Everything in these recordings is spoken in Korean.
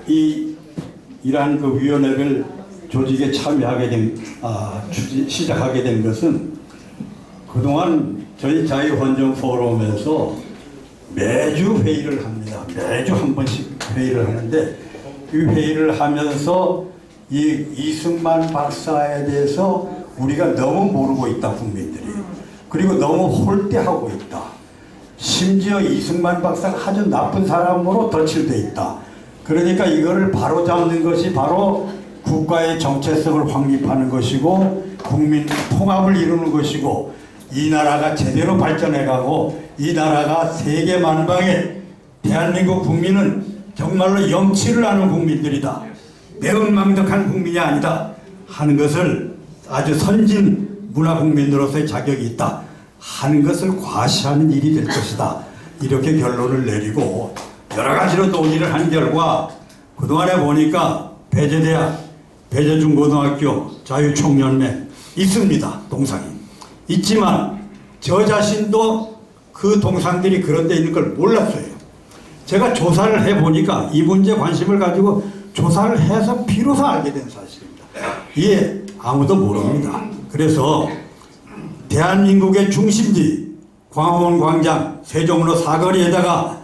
이러한 그 위원회를 조직에 참여하게 시작하게 된 것은 그동안 저희 자유헌정 포럼에서 매주 회의를 합니다. 매주 한 번씩 회의를 하는데 이 회의를 하면서 이 이승만 박사에 대해서 우리가 너무 모르고 있다, 국민들이. 그리고 너무 홀대하고 있다. 심지어 이승만 박사가 아주 나쁜 사람으로 덧칠돼 있다. 그러니까 이거를 바로잡는 것이 바로 국가의 정체성을 확립하는 것이고 국민 통합을 이루는 것이고 이 나라가 제대로 발전해가고 이 나라가 세계 만방에 대한민국 국민은 정말로 영치를 하는 국민들이다. 매운망덕한 국민이 아니다 하는 것을 아주 선진 문화국민으로서의 자격이 있다 하는 것을 과시하는 일이 될 것이다. 이렇게 결론을 내리고 여러 가지로 논의를 한 결과 그동안에 보니까 배재대학, 배재중고등학교, 자유총연맹 있습니다. 동상이. 있지만 저 자신도 그 동상들이 그런 데 있는 걸 몰랐어요. 제가 조사를 해보니까 이 문제에 관심을 가지고 조사를 해서 비로소 알게 된 사실입니다. 이게 아무도 모릅니다. 그래서 대한민국의 중심지 광화문 광장 세종로 사거리에다가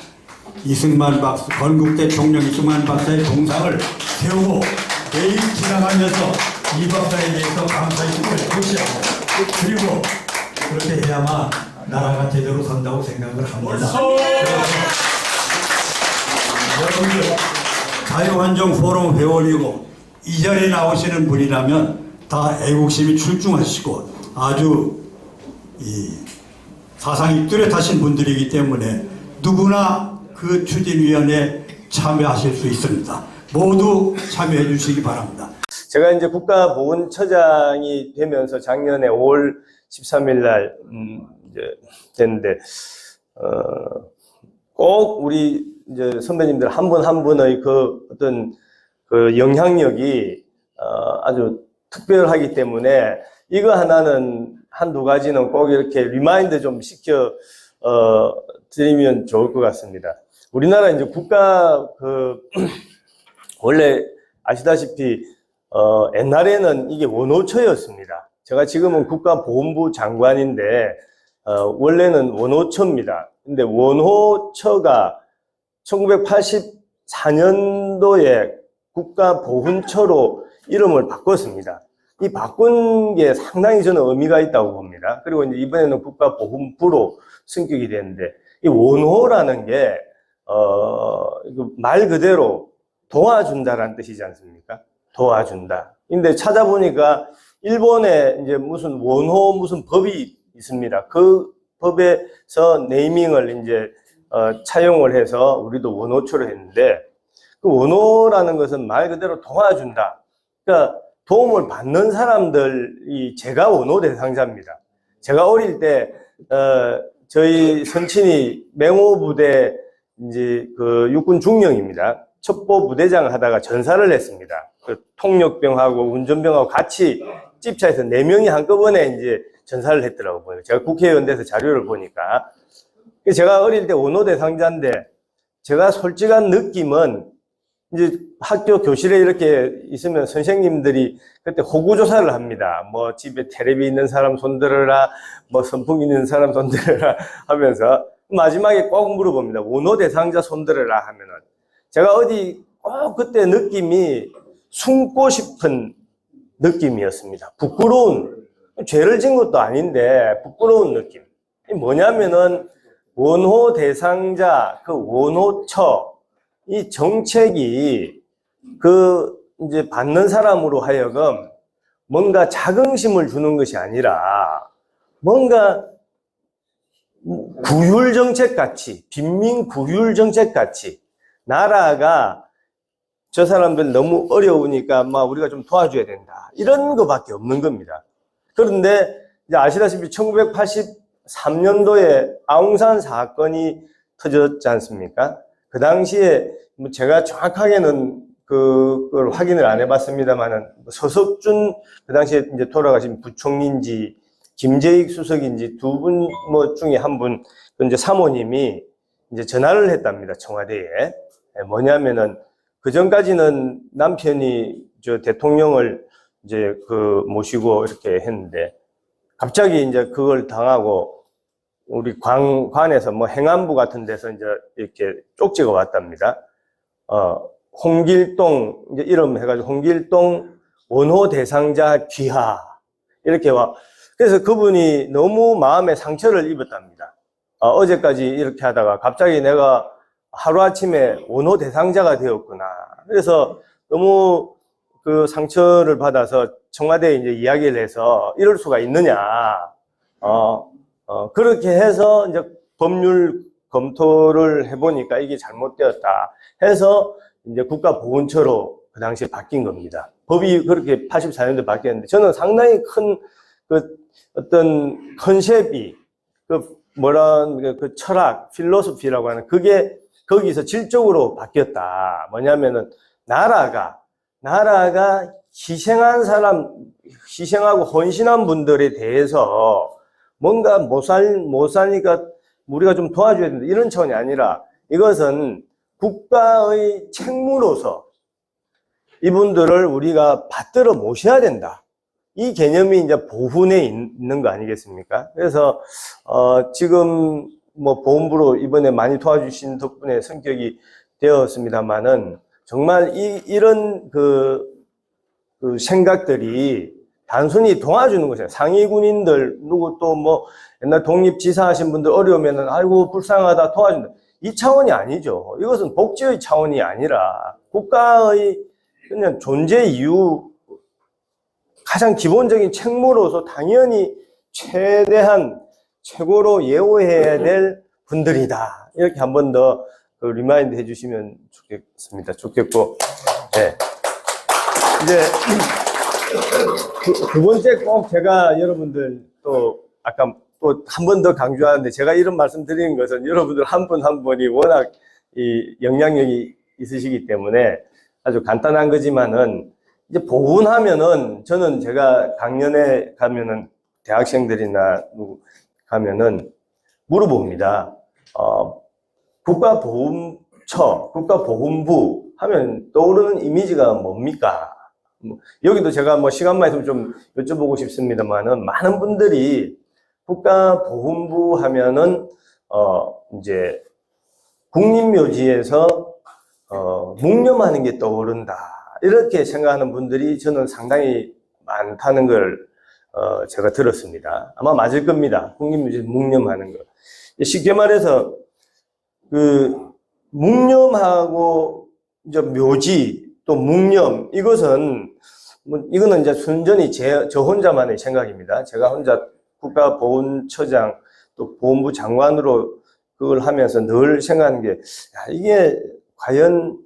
이승만 박사, 건국대 총령 이승만 박사의 동상을 세우고 매일 지나가면서 이 박사에 대해서 감사의식을 표시하고 그리고 그렇게 해야만 나라가 제대로 선다고 생각을 합니다. 여러분들 자유헌정 포럼 회원이고 이 자리에 나오시는 분이라면 다 애국심이 출중하시고 아주 사상이 뚜렷하신 분들이기 때문에 누구나 그 추진위원회에 참여하실 수 있습니다. 모두 참여해 주시기 바랍니다. 제가 이제 국가보훈처장이 되면서 작년에 5월 13일 날 이제 됐는데 꼭 우리 이제 선배님들 한 분 한 분의 그 어떤 그 영향력이 아주 특별하기 때문에 이거 하나는 한두 가지는 꼭 이렇게 리마인드 좀 시켜 드리면 좋을 것 같습니다. 우리나라 이제 국가 원래 아시다시피 옛날에는 이게 원호처였습니다. 제가 지금은 국가보훈부 장관인데 원래는 원호처입니다. 근데 원호처가 1984년도에 국가보훈처로 이름을 바꿨습니다. 이 바꾼 게 상당히 저는 의미가 있다고 봅니다. 그리고 이제 이번에는 국가보훈부로 승격이 됐는데 이 원호라는 게 말 그대로 도와준다라는 뜻이지 않습니까? 도와준다. 근데 찾아보니까 일본에 이제 무슨 원호 무슨 법이 있습니다. 그 법에서 네이밍을 이제 차용을 해서 우리도 원호처로 했는데 그 원호라는 것은 말 그대로 도와준다. 그러니까 도움을 받는 사람들이 제가 원호 대상자입니다. 제가 어릴 때 저희 선친이 맹호부대 이제 그 육군 중령입니다. 첩보 부대장을 하다가 전사를 했습니다. 그 통역병하고 운전병하고 같이 집차에서 4명이 한꺼번에 이제 전사를 했더라고요. 제가 국회의원 돼서 자료를 보니까. 제가 어릴 때 원호 대상자인데 제가 솔직한 느낌은 이제 학교 교실에 이렇게 있으면 선생님들이 그때 호구조사를 합니다. 뭐 집에 텔레비 있는 사람 손들어라, 뭐 선풍기 있는 사람 손들어라 하면서 마지막에 꼭 물어봅니다. 원호 대상자 손들어라 하면은 제가 어디 꼭 그때 느낌이 숨고 싶은 느낌이었습니다. 부끄러운, 죄를 진 것도 아닌데 부끄러운 느낌. 뭐냐면은 원호 대상자, 그 원호처, 이 정책이 그 이제 받는 사람으로 하여금 뭔가 자긍심을 주는 것이 아니라 뭔가 구휼정책 같이, 빈민 구휼정책 같이 나라가 저 사람들 너무 어려우니까 막 우리가 좀 도와줘야 된다. 이런 거밖에 없는 겁니다. 그런데 이제 아시다시피 1983년도에 아웅산 사건이 터졌지 않습니까? 그 당시에 뭐 제가 정확하게는 그걸 확인을 안 해봤습니다만은 서석준 그 당시에 이제 돌아가신 부총리인지 김재익 수석인지 두 분 뭐 중에 한 분 이제 사모님이 이제 전화를 했답니다. 청와대에. 뭐냐면은 그 전까지는 남편이 저 대통령을 이제 그 모시고 이렇게 했는데 갑자기 이제 그걸 당하고 우리 관에서 뭐 행안부 같은 데서 이제 이렇게 쪽지가 왔답니다. 홍길동 이제 이름 해가지고 홍길동 원호 대상자 귀하 이렇게 와. 그래서 그분이 너무 마음에 상처를 입었답니다. 어제까지 이렇게 하다가 갑자기 내가 하루아침에 원호 대상자가 되었구나. 그래서 너무 그 상처를 받아서 청와대에 이제 이야기를 해서 이럴 수가 있느냐. 그렇게 해서 이제 법률 검토를 해보니까 이게 잘못되었다 해서 이제 국가보훈처로 그 당시에 바뀐 겁니다. 법이 그렇게 84년도에 바뀌었는데 저는 상당히 큰 그 어떤 컨셉이 그 철학, 필로소피라고 하는 그게 거기서 질적으로 바뀌었다. 뭐냐면은 나라가 희생하고 헌신한 분들에 대해서 뭔가 못 사니까 우리가 좀 도와줘야 된다. 이런 차원이 아니라 이것은 국가의 책무로서 이분들을 우리가 받들어 모셔야 된다. 이 개념이 이제 보훈에 있는 거 아니겠습니까? 그래서, 지금 뭐 보훈부로 이번에 많이 도와주신 덕분에 성격이 되었습니다만은 정말 이런 그 생각들이 단순히 도와주는 것이에요. 상위 군인들, 누구 또 뭐 옛날 독립지사 하신 분들 어려우면은 아이고 불쌍하다 도와준다. 이 차원이 아니죠. 이것은 복지의 차원이 아니라 국가의 그냥 존재 이유, 가장 기본적인 책무로서 당연히 최고로 예우해야 될 분들이다. 이렇게 한 번 더 리마인드 해주시면 좋겠고. 네. 이제 두 번째 꼭 제가 여러분들 또 아까 또 한 번 더 강조하는데 제가 이런 말씀 드리는 것은 여러분들 한 분 한 분이 워낙 이 영향력이 있으시기 때문에 아주 간단한 거지만은 이제 보훈하면은 저는 제가 강연에 가면은 대학생들이나 누구 가면은 물어봅니다. 국가보훈부 하면 떠오르는 이미지가 뭡니까? 여기도 제가 뭐 시간만 있으면 좀 여쭤보고 싶습니다만은 많은 분들이 국가보훈부 하면은 이제 국립묘지에서 묵념하는 게 떠오른다. 이렇게 생각하는 분들이 저는 상당히 많다는 걸 제가 들었습니다. 아마 맞을 겁니다. 국립묘지 묵념하는 거. 쉽게 말해서 그 묵념하고 이제 묘지 또 묵념 이거는 이제 순전히 저 혼자만의 생각입니다. 제가 혼자 국가보훈처장 또 보훈부 장관으로 그걸 하면서 늘 생각하는 게 이게 과연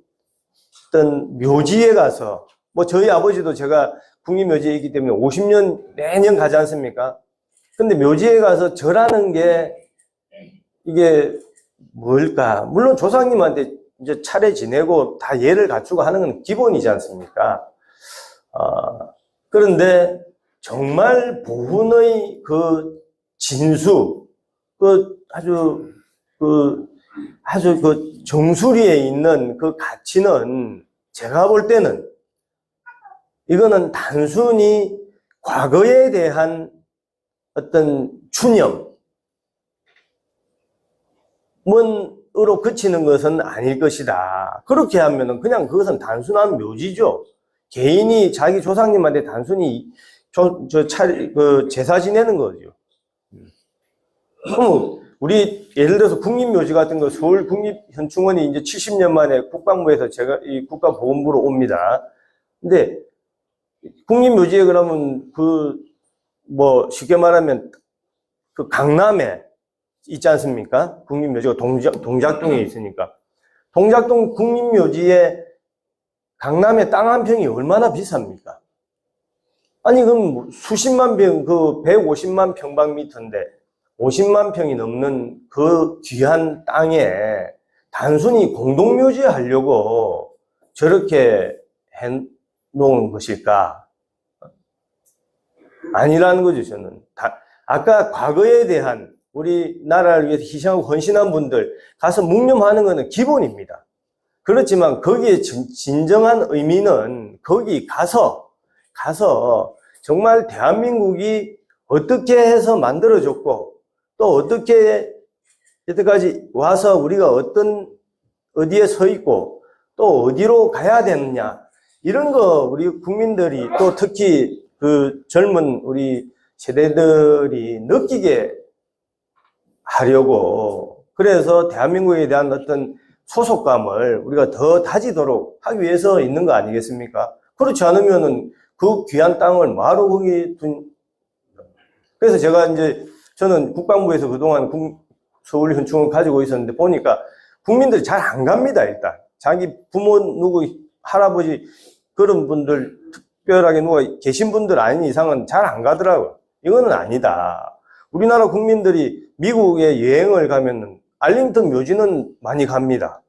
어떤 묘지에 가서 뭐 저희 아버지도 제가 국립묘지에 있기 때문에 50년 매년 가지 않습니까? 근데 묘지에 가서 절하는 게 이게 뭘까? 물론 조상님한테 이제 차례 지내고 다 예를 갖추고 하는 건 기본이지 않습니까? 그런데 정말 보훈의 그 진수, 아주 정수리에 있는 그 가치는 제가 볼 때는 이거는 단순히 과거에 대한 어떤 추념으로 그치는 것은 아닐 것이다. 그렇게 하면은 그냥 그것은 단순한 묘지죠. 개인이 자기 조상님한테 단순히 제사 지내는 거죠. 그럼 우리 예를 들어서 국립묘지 같은 거 서울 국립현충원이 이제 70년 만에 국방부에서 제가 이 국가보훈부로 옵니다. 근데 국립묘지에 그러면 뭐 쉽게 말하면 그 강남에 있지 않습니까? 국립묘지가 동작동에 있으니까. 동작동 국립묘지에 강남에 땅 한 평이 얼마나 비쌉니까? 아니 그럼 수십만 평, 150만 평방미터인데 50만 평이 넘는 그 귀한 땅에 단순히 공동묘지 하려고 저렇게 해놓은 것일까? 아니라는 거죠, 저는. 아까 과거에 대한 우리 나라를 위해서 희생하고 헌신한 분들 가서 묵념하는 것은 기본입니다. 그렇지만 거기에 진정한 의미는 거기 가서 정말 대한민국이 어떻게 해서 만들어졌고 또 어떻게 여태까지 와서 우리가 어디에 서 있고 또 어디로 가야 되느냐, 이런 거 우리 국민들이 또 특히 그 젊은 우리 세대들이 느끼게 하려고, 그래서 대한민국에 대한 어떤 소속감을 우리가 더 다지도록 하기 위해서 있는 거 아니겠습니까? 그렇지 않으면은 그 귀한 땅을 뭐하러 거기 그래서 제가 이제 저는 국방부에서 그동안 서울 현충을 가지고 있었는데 보니까 국민들이 잘 안 갑니다. 일단 자기 부모 누구 할아버지 그런 분들 특별하게 누가 계신 분들 아닌 이상은 잘 안 가더라고요. 이거는 아니다. 우리나라 국민들이 미국에 여행을 가면은 알링턴 묘지는 많이 갑니다.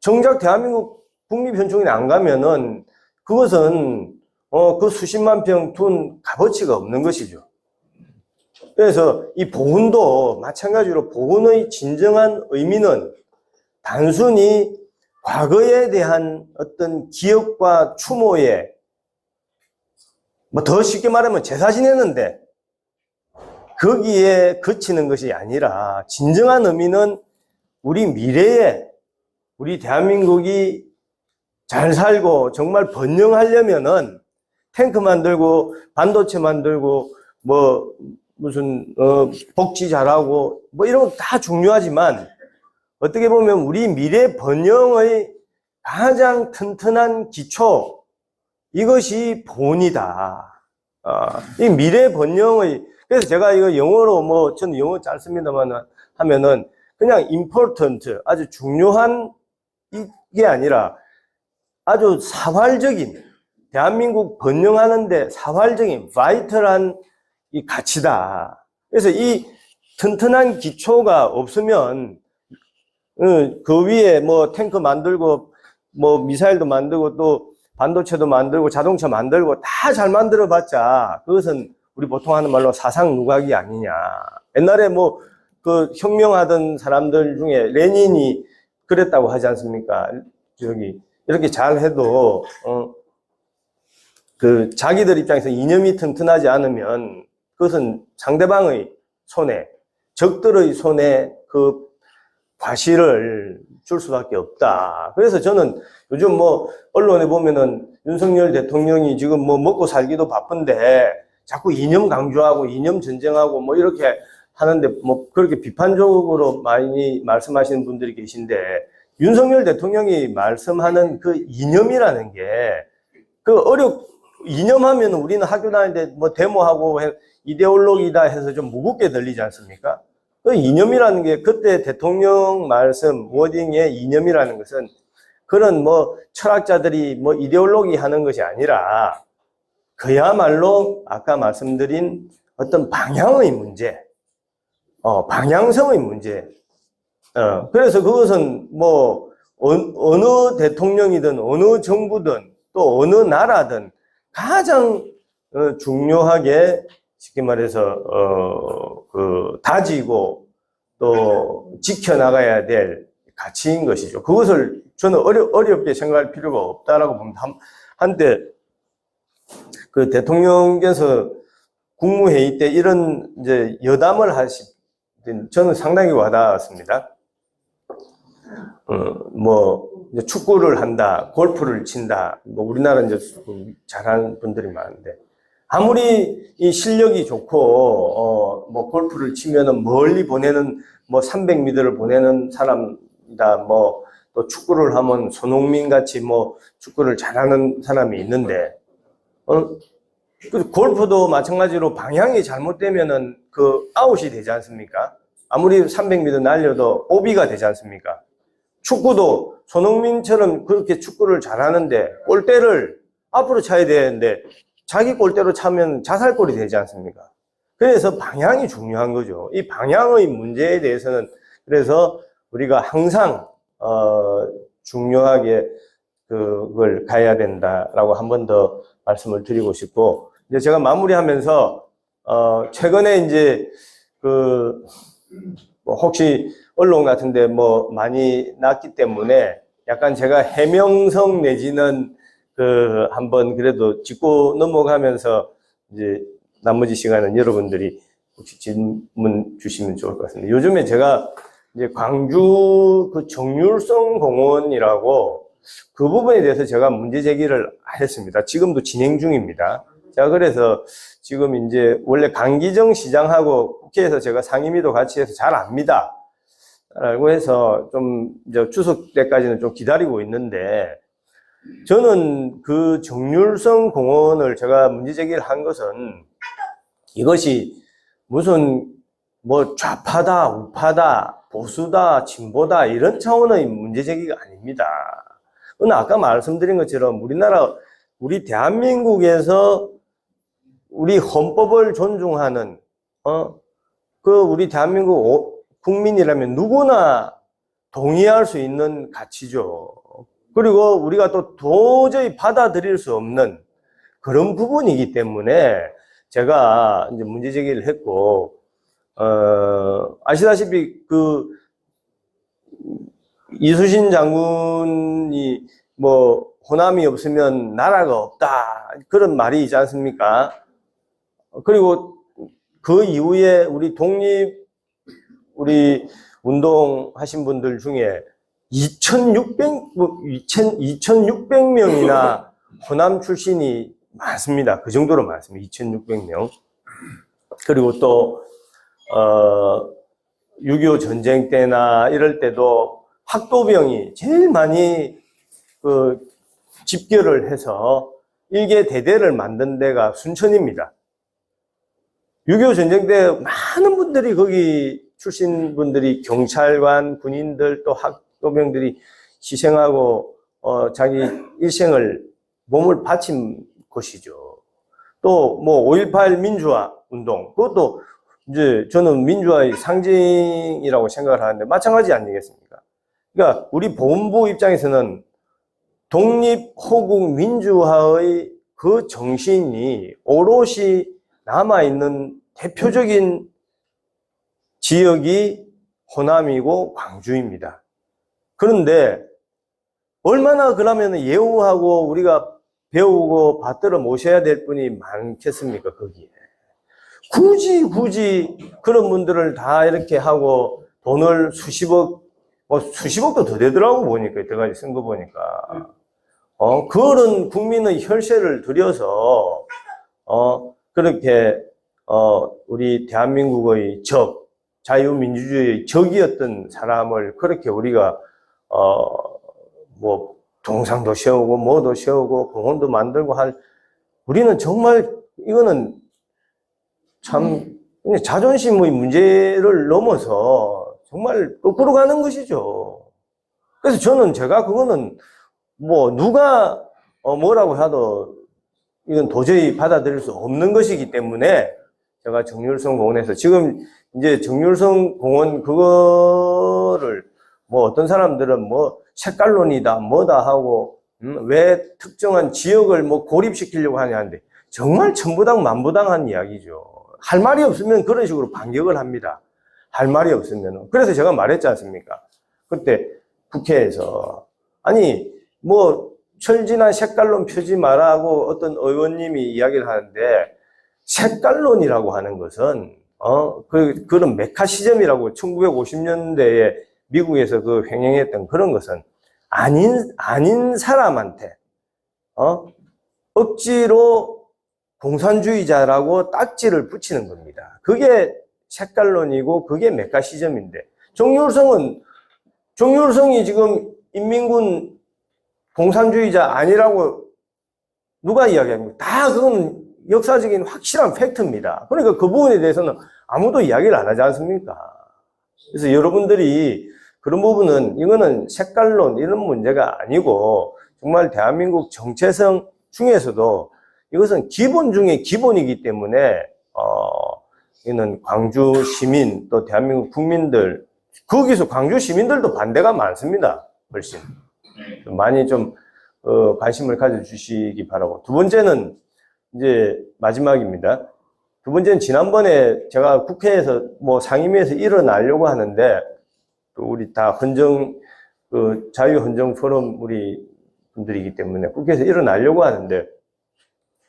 정작 대한민국 국립현충원에 안 가면은 그것은 그 수십만 평 둔 값어치가 없는 것이죠. 그래서 이 보훈도 마찬가지로 보훈의 진정한 의미는 단순히 과거에 대한 어떤 기억과 추모에, 뭐 더 쉽게 말하면 제사 지내는데 거기에 그치는 것이 아니라 진정한 의미는 우리 미래에 우리 대한민국이 잘 살고 정말 번영하려면은 탱크 만들고 반도체 만들고 뭐 무슨 복지 잘하고 뭐 이런 거 다 중요하지만 어떻게 보면 우리 미래 번영의 가장 튼튼한 기초, 이것이 보훈이다. 이 미래 번영의, 그래서 제가 이거 영어로 뭐 저는 영어 잘 씁니다만 하면은 그냥 important, 아주 중요한 이게 아니라 아주 사활적인, 대한민국 번영하는데 사활적인 바이털한 이 가치다. 그래서 이 튼튼한 기초가 없으면 그 위에 뭐 탱크 만들고 뭐 미사일도 만들고 또 반도체도 만들고 자동차 만들고 다 잘 만들어 봤자 그것은 우리 보통 하는 말로 사상 누각이 아니냐. 옛날에 뭐 그 혁명하던 사람들 중에 레닌이 그랬다고 하지 않습니까? 저기 이렇게 잘 해도 그 자기들 입장에서 이념이 튼튼하지 않으면 그것은 상대방의 손에, 적들의 손에 그 과실을 줄 수밖에 없다. 그래서 저는 요즘 뭐 언론에 보면은 윤석열 대통령이 지금 뭐 먹고 살기도 바쁜데 자꾸 이념 강조하고 이념 전쟁하고 뭐 이렇게 하는데 뭐 그렇게 비판적으로 많이 말씀하시는 분들이 계신데, 윤석열 대통령이 말씀하는 그 이념이라는 게 이념하면 우리는 학교 다닐 때 뭐 데모하고 이데올로기다 해서 좀 무겁게 들리지 않습니까? 그 이념이라는 게 그때 대통령 말씀 워딩의 이념이라는 것은 그런 뭐 철학자들이 뭐 이데올로기 하는 것이 아니라 그야말로 아까 말씀드린 어떤 방향의 문제, 방향성의 문제. 그래서 그것은 뭐 어느 대통령이든 어느 정부든 또 어느 나라든 가장 중요하게 쉽게 말해서 다지고 또 지켜나가야 될 가치인 것이죠. 그것을 저는 어렵게 생각할 필요가 없다라고 봅니다. 한때 그 대통령께서 국무회의 때 이런 이제 여담을 저는 상당히 와닿았습니다. 뭐 이제 축구를 한다, 골프를 친다. 뭐 우리나라 이제 잘하는 분들이 많은데 아무리 이 실력이 좋고 뭐 골프를 치면은 멀리 보내는 뭐 300m를 보내는 사람이다. 뭐 또 축구를 하면 손흥민 같이 뭐 축구를 잘하는 사람이 있는데 골프도 마찬가지로 방향이 잘못되면은 그 아웃이 되지 않습니까? 아무리 300m 날려도 오비가 되지 않습니까? 축구도 손흥민처럼 그렇게 축구를 잘하는데 골대를 앞으로 차야 되는데 자기 골대로 차면 자살골이 되지 않습니까? 그래서 방향이 중요한 거죠. 이 방향의 문제에 대해서는 그래서 우리가 항상 중요하게 그걸 가야 된다라고 한 번 더 말씀을 드리고 싶고, 이제 제가 마무리하면서 최근에 이제 뭐 혹시 언론 같은데 뭐 많이 났기 때문에 약간 제가 해명성 내지는 그 한번 그래도 짚고 넘어가면서 이제 나머지 시간은 여러분들이 혹시 질문 주시면 좋을 것 같습니다. 요즘에 제가 이제 광주 그 정률성 공원이라고 그 부분에 대해서 제가 문제 제기를 했습니다. 지금도 진행 중입니다. 자, 그래서 지금 이제 원래 강기정 시장하고 국회에서 제가 상임위도 같이 해서 잘 압니다. 라고 해서 좀 이제 추석 때까지는 좀 기다리고 있는데, 저는 그 정률성 공원을 제가 문제 제기를 한 것은 이것이 무슨 뭐 좌파다, 우파다, 보수다, 진보다 이런 차원의 문제 제기가 아닙니다. 그러나 아까 말씀드린 것처럼 우리 대한민국에서 우리 헌법을 존중하는 그 우리 대한민국 국민이라면 누구나 동의할 수 있는 가치죠. 그리고 우리가 또 도저히 받아들일 수 없는 그런 부분이기 때문에 제가 이제 문제 제기를 했고, 아시다시피 그 이수신 장군이 뭐 호남이 없으면 나라가 없다 그런 말이 있지 않습니까? 그리고 그 이후에 우리 운동하신 분들 중에 2,600명이나 호남 출신이 많습니다. 그 정도로 많습니다. 2,600명. 그리고 또 6.25 전쟁 때나 이럴 때도 학도병이 제일 많이 그 집결을 해서 일개 대대를 만든 데가 순천입니다. 6.25 전쟁 때 많은 분들이 거기 출신 분들이 경찰관, 군인들 또 학도병들이 희생하고 자기 일생을 몸을 바친 것이죠. 또 뭐 5.18 민주화 운동, 그것도 이제 저는 민주화의 상징이라고 생각을 하는데 마찬가지 아니겠습니까? 그러니까 우리 보훈부 입장에서는 독립, 호국, 민주화의 그 정신이 오롯이 남아있는 대표적인 지역이 호남이고 광주입니다. 그런데 얼마나 그러면 예우하고 우리가 배우고 받들어 모셔야 될 분이 많겠습니까, 거기에. 굳이 그런 분들을 다 이렇게 하고 돈을 수십억도 더 되더라고 보니까, 이때까지 쓴 거 보니까. 그런 국민의 혈세를 들여서, 그렇게, 우리 대한민국의 자유민주주의의 적이었던 사람을 그렇게 우리가, 뭐, 동상도 세우고, 뭐도 세우고, 공원도 만들고 우리는 정말, 이거는 참, 자존심의 문제를 넘어서 정말 거꾸로 가는 것이죠. 그래서 제가 그거는 뭐, 누가 뭐라고 해도 이건 도저히 받아들일 수 없는 것이기 때문에 제가 정률성 공원에서 지금 이제 정률성 공원 그거를 뭐 어떤 사람들은 뭐 색깔론이다 뭐다 하고 왜 특정한 지역을 뭐 고립시키려고 하냐는데 정말 천부당 만부당한 이야기죠. 할 말이 없으면 그런 식으로 반격을 합니다. 할 말이 없으면. 그래서 제가 말했지 않습니까? 그때 국회에서 아니 뭐 철진한 색깔론 펴지 말라고 어떤 의원님이 이야기를 하는데 색깔론이라고 하는 것은 그런 메카시즘이라고 1950년대에 미국에서 그 횡행했던 그런 것은 아닌 사람한테 억지로 공산주의자라고 딱지를 붙이는 겁니다. 그게 색깔론이고 그게 메카시즘인데 정률성이 지금 인민군 공산주의자 아니라고 누가 이야기합니까? 다 그건 역사적인 확실한 팩트입니다. 그러니까 그 부분에 대해서는 아무도 이야기를 안 하지 않습니까? 그래서 여러분들이 그런 부분은 이거는 색깔론 이런 문제가 아니고 정말 대한민국 정체성 중에서도 이것은 기본 중에 기본이기 때문에 이는 광주 시민 또 대한민국 국민들 거기서 광주 시민들도 반대가 많습니다. 훨씬 많이 좀 관심을 가져주시기 바라고. 두 번째는 이제 마지막입니다. 두 번째는 지난번에 제가 국회에서 뭐 상임위에서 일어나려고 하는데 또 우리 다 헌정 그 자유헌정 포럼 우리 분들이기 때문에 국회에서 일어나려고 하는데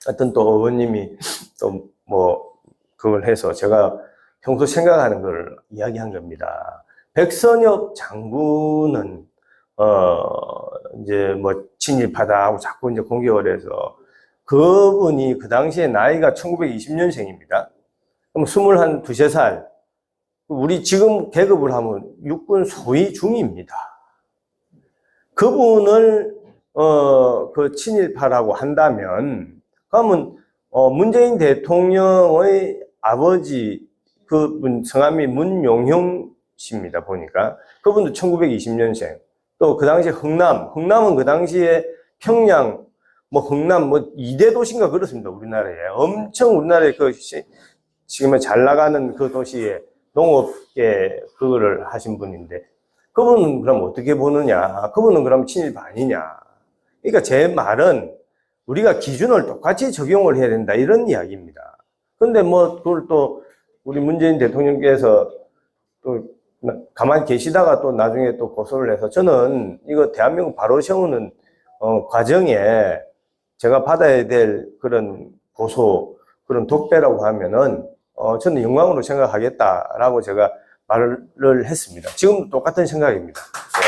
어떤 또 의원님이 또 뭐 그걸 해서 제가 평소 생각하는 걸 이야기한 겁니다. 백선엽 장군은 이제 뭐 친일파다 하고 자꾸 이제 공격을 해서 그분이 그 당시에 나이가 1920년생입니다. 그럼 21, 2살. 우리 지금 계급을 하면 육군 소위 중입니다. 그분을 그 친일파라고 한다면 그러면 문재인 대통령의 아버지 그분 성함이 문용형 씨입니다. 보니까 그분도 1920년생. 또 그 당시에 흥남은 그 당시에 평양 뭐 흥남 뭐 2대 도시인가 그렇습니다. 우리나라에 엄청 우리나라에 그 지금 잘 나가는 그 도시에 농업계 그거를 하신 분인데 그분은 그럼 어떻게 보느냐? 그분은 그럼 친일파 아니냐? 그러니까 제 말은 우리가 기준을 똑같이 적용을 해야 된다 이런 이야기입니다. 근데 뭐 그걸 또 우리 문재인 대통령께서 또 가만히 계시다가 또 나중에 또 고소를 해서 저는 이거 대한민국 바로 세우는 과정에 제가 받아야 될 그런 고소 그런 독배라고 하면은 저는 영광으로 생각하겠다라고 제가 말을 했습니다. 지금 똑같은 생각입니다. 네.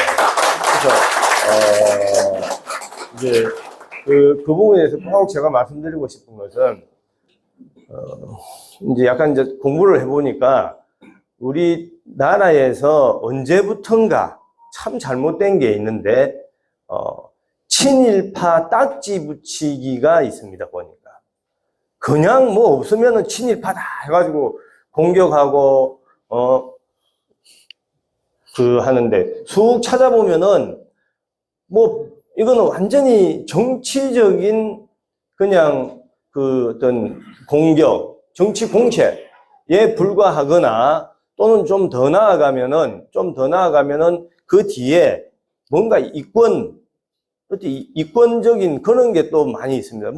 그래서 이제 그 부분에 대해서 꼭 제가 말씀드리고 싶은 것은 이제 약간 이제 공부를 해보니까 우리나라에서 언제부턴가 참 잘못된 게 있는데 친일파 딱지 붙이기가 있습니다. 보니까 그냥 뭐 없으면은 친일파다 해가지고 공격하고 그 하는데 쑥 찾아보면은 뭐 이거는 완전히 정치적인 그냥 그 어떤 공격, 정치 공세에 불과하거나 또는 좀 더 나아가면은 그 뒤에 뭔가 이권적인 그런 게 또 많이 있습니다.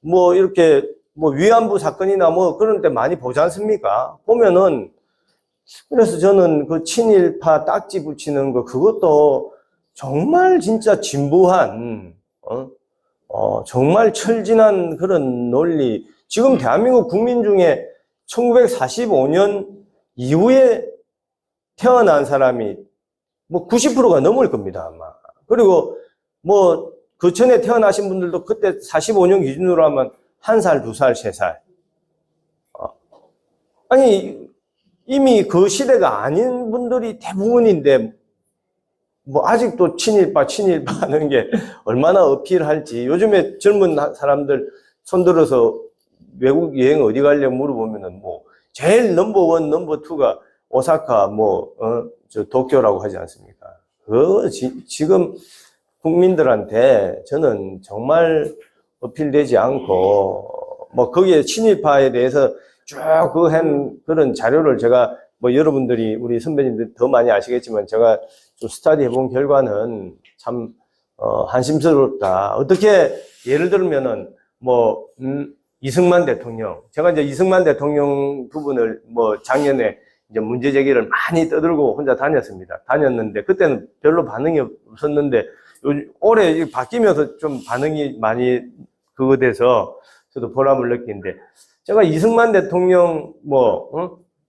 뭐 이렇게 뭐 위안부 사건이나 뭐 그런 데 많이 보지 않습니까? 보면은 그래서 저는 그 친일파 딱지 붙이는 거 그것도 정말 진짜 진부한 정말 철진한 그런 논리. 지금 대한민국 국민 중에 1945년 이후에 태어난 사람이 뭐 90%가 넘을 겁니다, 아마. 그리고 뭐 그 전에 태어나신 분들도 그때 45년 기준으로 하면 1살, 2살, 3살. 아니, 이미 그 시대가 아닌 분들이 대부분인데 뭐 아직도 친일파 하는 게 얼마나 어필할지. 요즘에 젊은 사람들 손들어서 외국 여행 어디 가려고 물어보면은 뭐 제일 넘버1, 넘버2가 오사카 저 도쿄라고 하지 않습니까? 지금 국민들한테 저는 정말 어필되지 않고 뭐 거기에 친일파에 대해서 쭉 그런 자료를 제가 뭐 여러분들이 우리 선배님들 더 많이 아시겠지만 제가 좀 스터디 해본 결과는 참 한심스럽다. 어떻게 예를 들면은 뭐 이승만 대통령 제가 이제 이승만 대통령 부분을 뭐 작년에 이제 문제 제기를 많이 떠들고 혼자 다녔는데 그때는 별로 반응이 없었는데 올해 바뀌면서 좀 반응이 많이 그거 돼서 저도 보람을 느끼는데 제가 이승만 대통령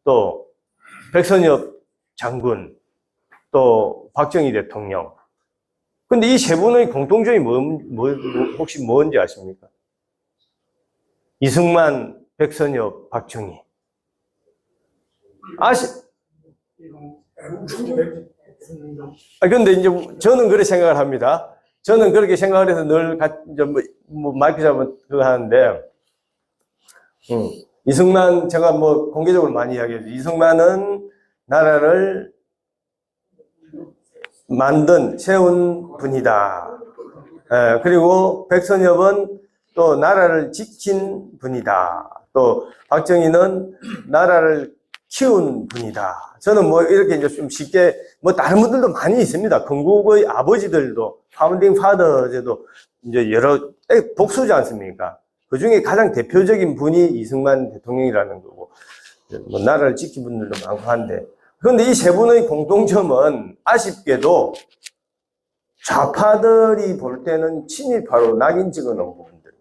또 백선엽 장군 또 박정희 대통령 근데 이 세 분의 공통점이 혹시 뭔지 아십니까? 이승만, 백선엽, 박정희 근데 이제 저는 그렇게 생각을 합니다. 저는 그렇게 생각을 해서 늘 이제 뭐 마이크 잡으면 그거 하는데, 이승만 제가 뭐 공개적으로 많이 이야기해요. 이승만은 나라를 세운 분이다. 그리고 백선엽은 또 나라를 지킨 분이다. 또 박정희는 나라를 키운 분이다. 저는 뭐 이렇게 이제 좀 쉽게 뭐 다른 분들도 많이 있습니다. 건국의 아버지들도 파운딩 파더제도 이제 여러 복수지 않습니까? 그 중에 가장 대표적인 분이 이승만 대통령이라는 거고 뭐 나라를 지킨 분들도 많고 한데 그런데 이 세 분의 공통점은 아쉽게도 좌파들이 볼 때는 친일파로 낙인 찍어 놓은 부분들입니다.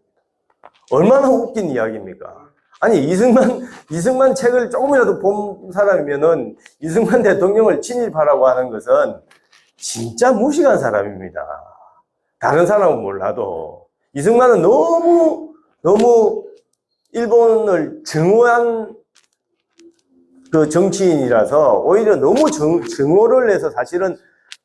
얼마나 웃긴 이야기입니까? 아니, 이승만 책을 조금이라도 본 사람이면은 이승만 대통령을 친일파라고 하는 것은 진짜 무식한 사람입니다. 다른 사람은 몰라도. 이승만은 너무 일본을 증오한 그 정치인이라서 오히려 너무 증오를 해서 사실은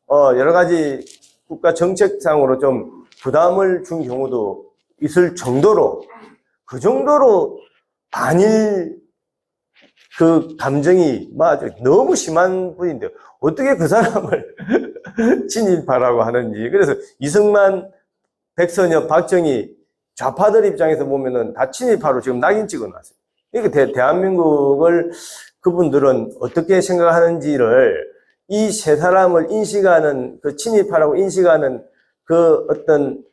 여러 가지 국가 정책상으로 좀 부담을 준 경우도 있을 정도로, 그 정도로 반일 그 감정이 너무 심한 분인데 어떻게 그 사람을 친일파라고 하는지. 그래서 이승만, 백선엽, 박정희 좌파들 입장에서 보면은 다 친일파로 지금 낙인 찍어놨어요. 그러니까 대한민국을 그분들은 어떻게 생각하는지를 이 세 사람을 인식하는, 그 친일파라고 인식하는 그 어떤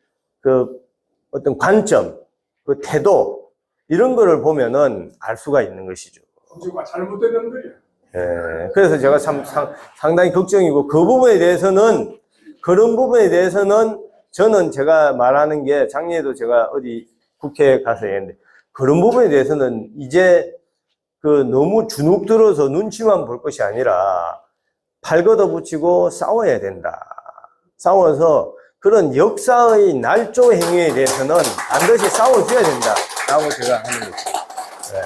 관점, 그 태도, 이런 거를 보면은 알 수가 있는 것이죠. 정치가 잘못된 놈들이야. 예, 그래서 제가 상당히 걱정이고, 그런 부분에 대해서는 저는 제가 말하는 게, 작년에도 제가 어디 국회에 가서 했는데, 그런 부분에 대해서는 이제 너무 주눅 들어서 눈치만 볼 것이 아니라 팔 걷어붙이고 싸워야 된다. 싸워서 그런 역사의 날조 행위에 대해서는 반드시 싸워줘야 된다. 라고 제가 하는 거죠. 네.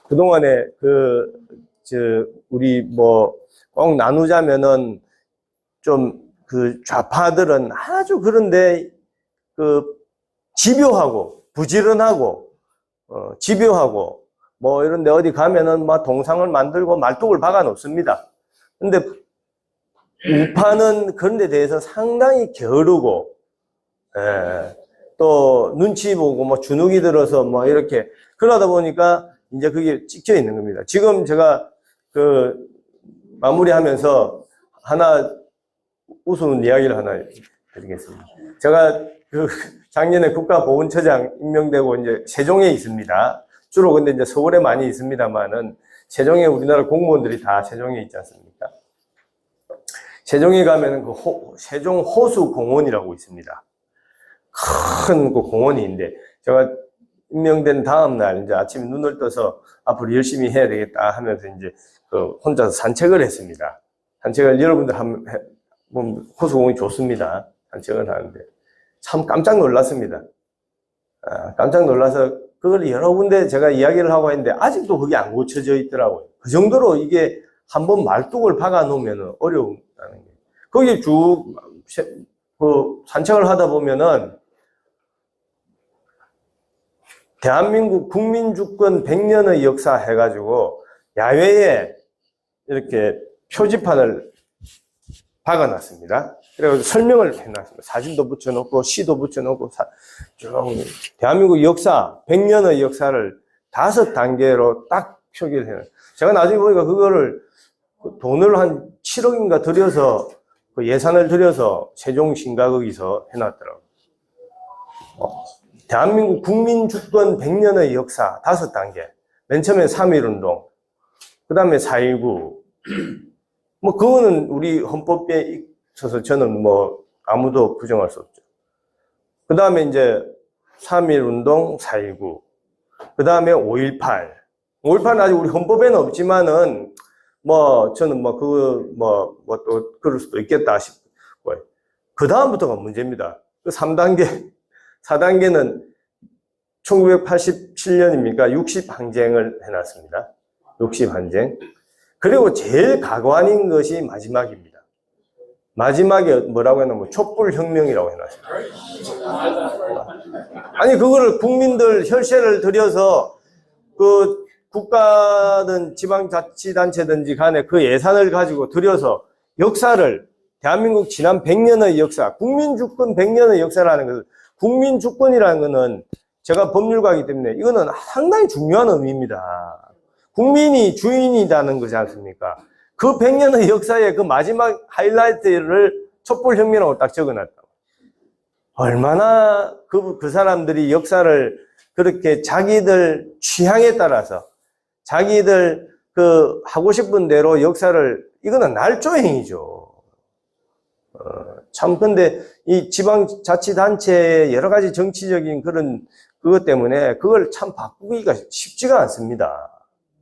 그동안에 우리 꼭 나누자면은 좀 좌파들은 아주 그런데 집요하고 부지런하고 집요하고 이런 데 어디 가면은 동상을 만들고 말뚝을 박아 놓습니다. 근데 우파는 그런 데 대해서 상당히 게으르고, 또 눈치 보고 주눅이 들어서 이렇게 그러다 보니까 이제 그게 찍혀 있는 겁니다. 지금 제가 마무리하면서 하나 우스운 이야기를 하나 드리겠습니다. 제가 작년에 국가보훈처장 임명되고 이제 세종에 있습니다. 주로 근데 이제 서울에 많이 있습니다만은 세종에 우리나라 공무원들이 다 세종에 있지 않습니까? 세종에 가면은 세종 호수 공원이라고 있습니다. 큰 그 공원이 있는데, 제가 임명된 다음 날 이제 아침에 눈을 떠서 앞으로 열심히 해야 되겠다 하면서 이제 혼자서 산책을 했습니다. 산책을 여러분들 호수 공원이 좋습니다. 산책을 하는데 참 깜짝 놀랐습니다. 깜짝 놀라서 그걸 여러 군데 제가 이야기를 하고 했는데 아직도 그게 안 고쳐져 있더라고요. 그 정도로 이게 한번 말뚝을 박아 놓으면 어려운다는 게. 거기 쭉 산책을 하다 보면은 대한민국 국민주권 100년의 역사 해가지고 야외에 이렇게 표지판을 박아놨습니다. 그래서 설명을 해놨습니다. 사진도 붙여놓고 시도 붙여놓고 쭉 대한민국 역사 100년의 역사를 5단계로 딱 표기를 해놨어요. 제가 나중에 보니까 그거를 돈을 한 7억인가 들여서 예산을 들여서 세종신가거기서 해놨더라고요. 대한민국 국민주권 100년의 역사 5단계. 맨 처음에 3.1운동, 그 다음에 4.19. 그거는 우리 헌법에 있어서 저는 아무도 부정할 수 없죠. 그 다음에 이제 3.1운동, 4.19. 그 다음에 5.18. 5.18은 아직 우리 헌법에는 없지만은, 저는 또 그럴 수도 있겠다 싶고요. 그 다음부터가 문제입니다. 그 3단계, 4단계는 1987년입니까? 60항쟁을 해놨습니다. 60항쟁. 그리고 제일 가관인 것이 마지막입니다. 마지막에 뭐라고 해놓으면 촛불혁명이라고 해놨습니다. 아니, 그거를 국민들 혈세를 들여서 국가든 지방자치단체든지 간에 그 예산을 가지고 들여서 역사를, 대한민국 지난 100년의 역사, 국민주권 100년의 역사라는 것을, 국민주권이라는 것은 제가 법률가이기 때문에 이거는 상당히 중요한 의미입니다. 국민이 주인이라는 거지 않습니까? 그 100년의 역사의 그 마지막 하이라이트를 촛불혁명이라고 딱 적어놨다고. 얼마나 그 사람들이 역사를 그렇게 자기들 취향에 따라서 자기들 하고 싶은 대로 역사를, 이거는 날조행위죠. 참, 근데 이 지방자치단체의 여러 가지 정치적인 그런 그것 때문에 그걸 참 바꾸기가 쉽지가 않습니다.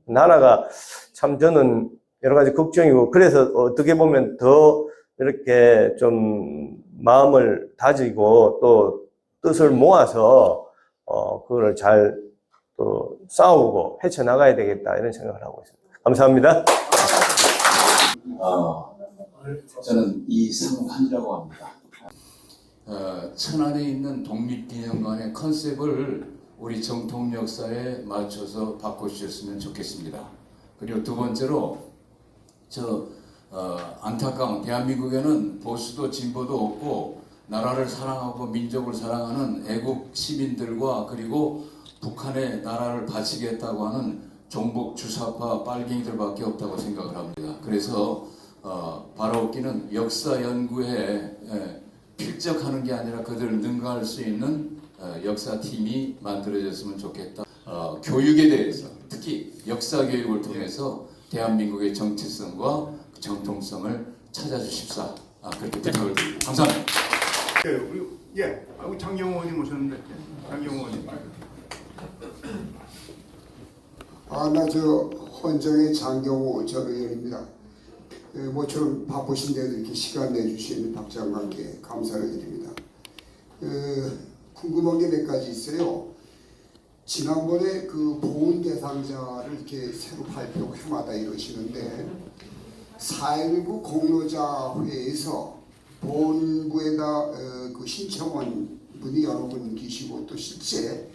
나라가 참 저는 여러 가지 걱정이고, 그래서 어떻게 보면 더 이렇게 좀 마음을 다지고 또 뜻을 모아서 그거를 잘 또 싸우고 헤쳐나가야 되겠다 이런 생각을 하고 있습니다. 감사합니다. 저는 이상환이라고 합니다. 천안에 있는 독립기념관의 컨셉을 우리 정통 역사에 맞춰서 바꿔주셨으면 좋겠습니다. 그리고 두 번째로 안타까운 대한민국에는 보수도 진보도 없고 나라를 사랑하고 민족을 사랑하는 애국 시민들과 그리고 북한의 나라를 바치겠다고 하는 종북 주사파 빨갱이들밖에 없다고 생각을 합니다. 그래서 바라옵기는 역사 연구에 필적하는 게 아니라 그들을 능가할 수 있는 역사팀이 만들어졌으면 좋겠다. 교육에 대해서 특히 역사 교육을 통해서 대한민국의 정체성과 정통성을 찾아주십사. 그렇게 부탁을 드립니다. 감사합니다. 우리 장경호 의원님 오셨는데 장경호 의원님. 헌정의 장경호 전 의원입니다. 모처럼 바쁘신데도 이렇게 시간 내주신 박 장관께 감사를 드립니다. 궁금한 게 몇 가지 있어요. 지난번에 그 보훈 대상자를 이렇게 새로 발표하고 해마다 이러시는데 4.19 공로자회에서 본부에다 그 신청원 분이 여러 분 계시고 또 실제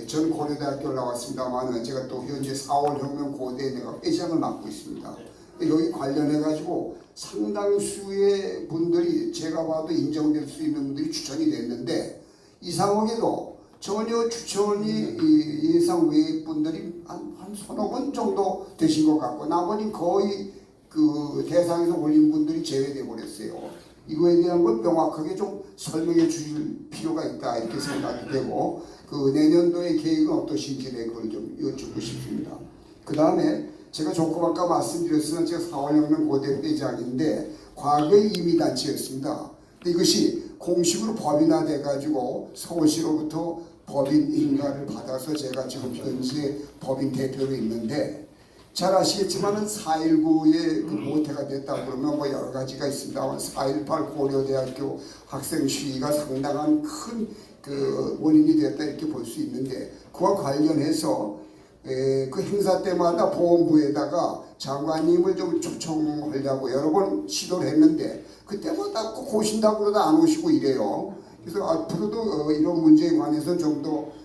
전 고려대학교를 나왔습니다만 제가 또 현재 4월 혁명 고대 내가 회장을 맡고 있습니다. 여기 관련해 가지고 상당수의 분들이 제가 봐도 인정될 수 있는 분들이 추천이 됐는데 이상하게도 전혀 추천이 예상 외의 분들이 한 서너 분 정도 되신 것 같고 나머지는 거의 그 대상에서 올린 분들이 제외돼 버렸어요. 이거에 대한 걸 명확하게 좀 설명해 주실 필요가 있다 이렇게 생각이 되고 그 내년도의 계획은 어떠신지 그걸 좀 여쭙고 싶습니다. 그 다음에 제가 조금 아까 말씀드렸으나 제가 4월혁명 고대 회장인데 과거에 임의단체였습니다. 근데 이것이 공식으로 법인화돼 가지고 서울시로부터 법인 인가를 받아서 제가 지금 현재 법인 대표로 있는데 잘 아시겠지만은 4.19의 그 모태가 됐다 그러면 뭐 여러 가지가 있습니다만 4.18 고려대학교 학생 시위가 상당한 큰 그 원인이 됐다 이렇게 볼 수 있는데 그와 관련해서 그 행사 때마다 보훈부에다가 장관님을 좀 초청하려고 여러 번 시도를 했는데 그때마다 꼭 오신다고 그러다 안 오시고 이래요. 그래서 앞으로도 이런 문제에 관해서 좀 더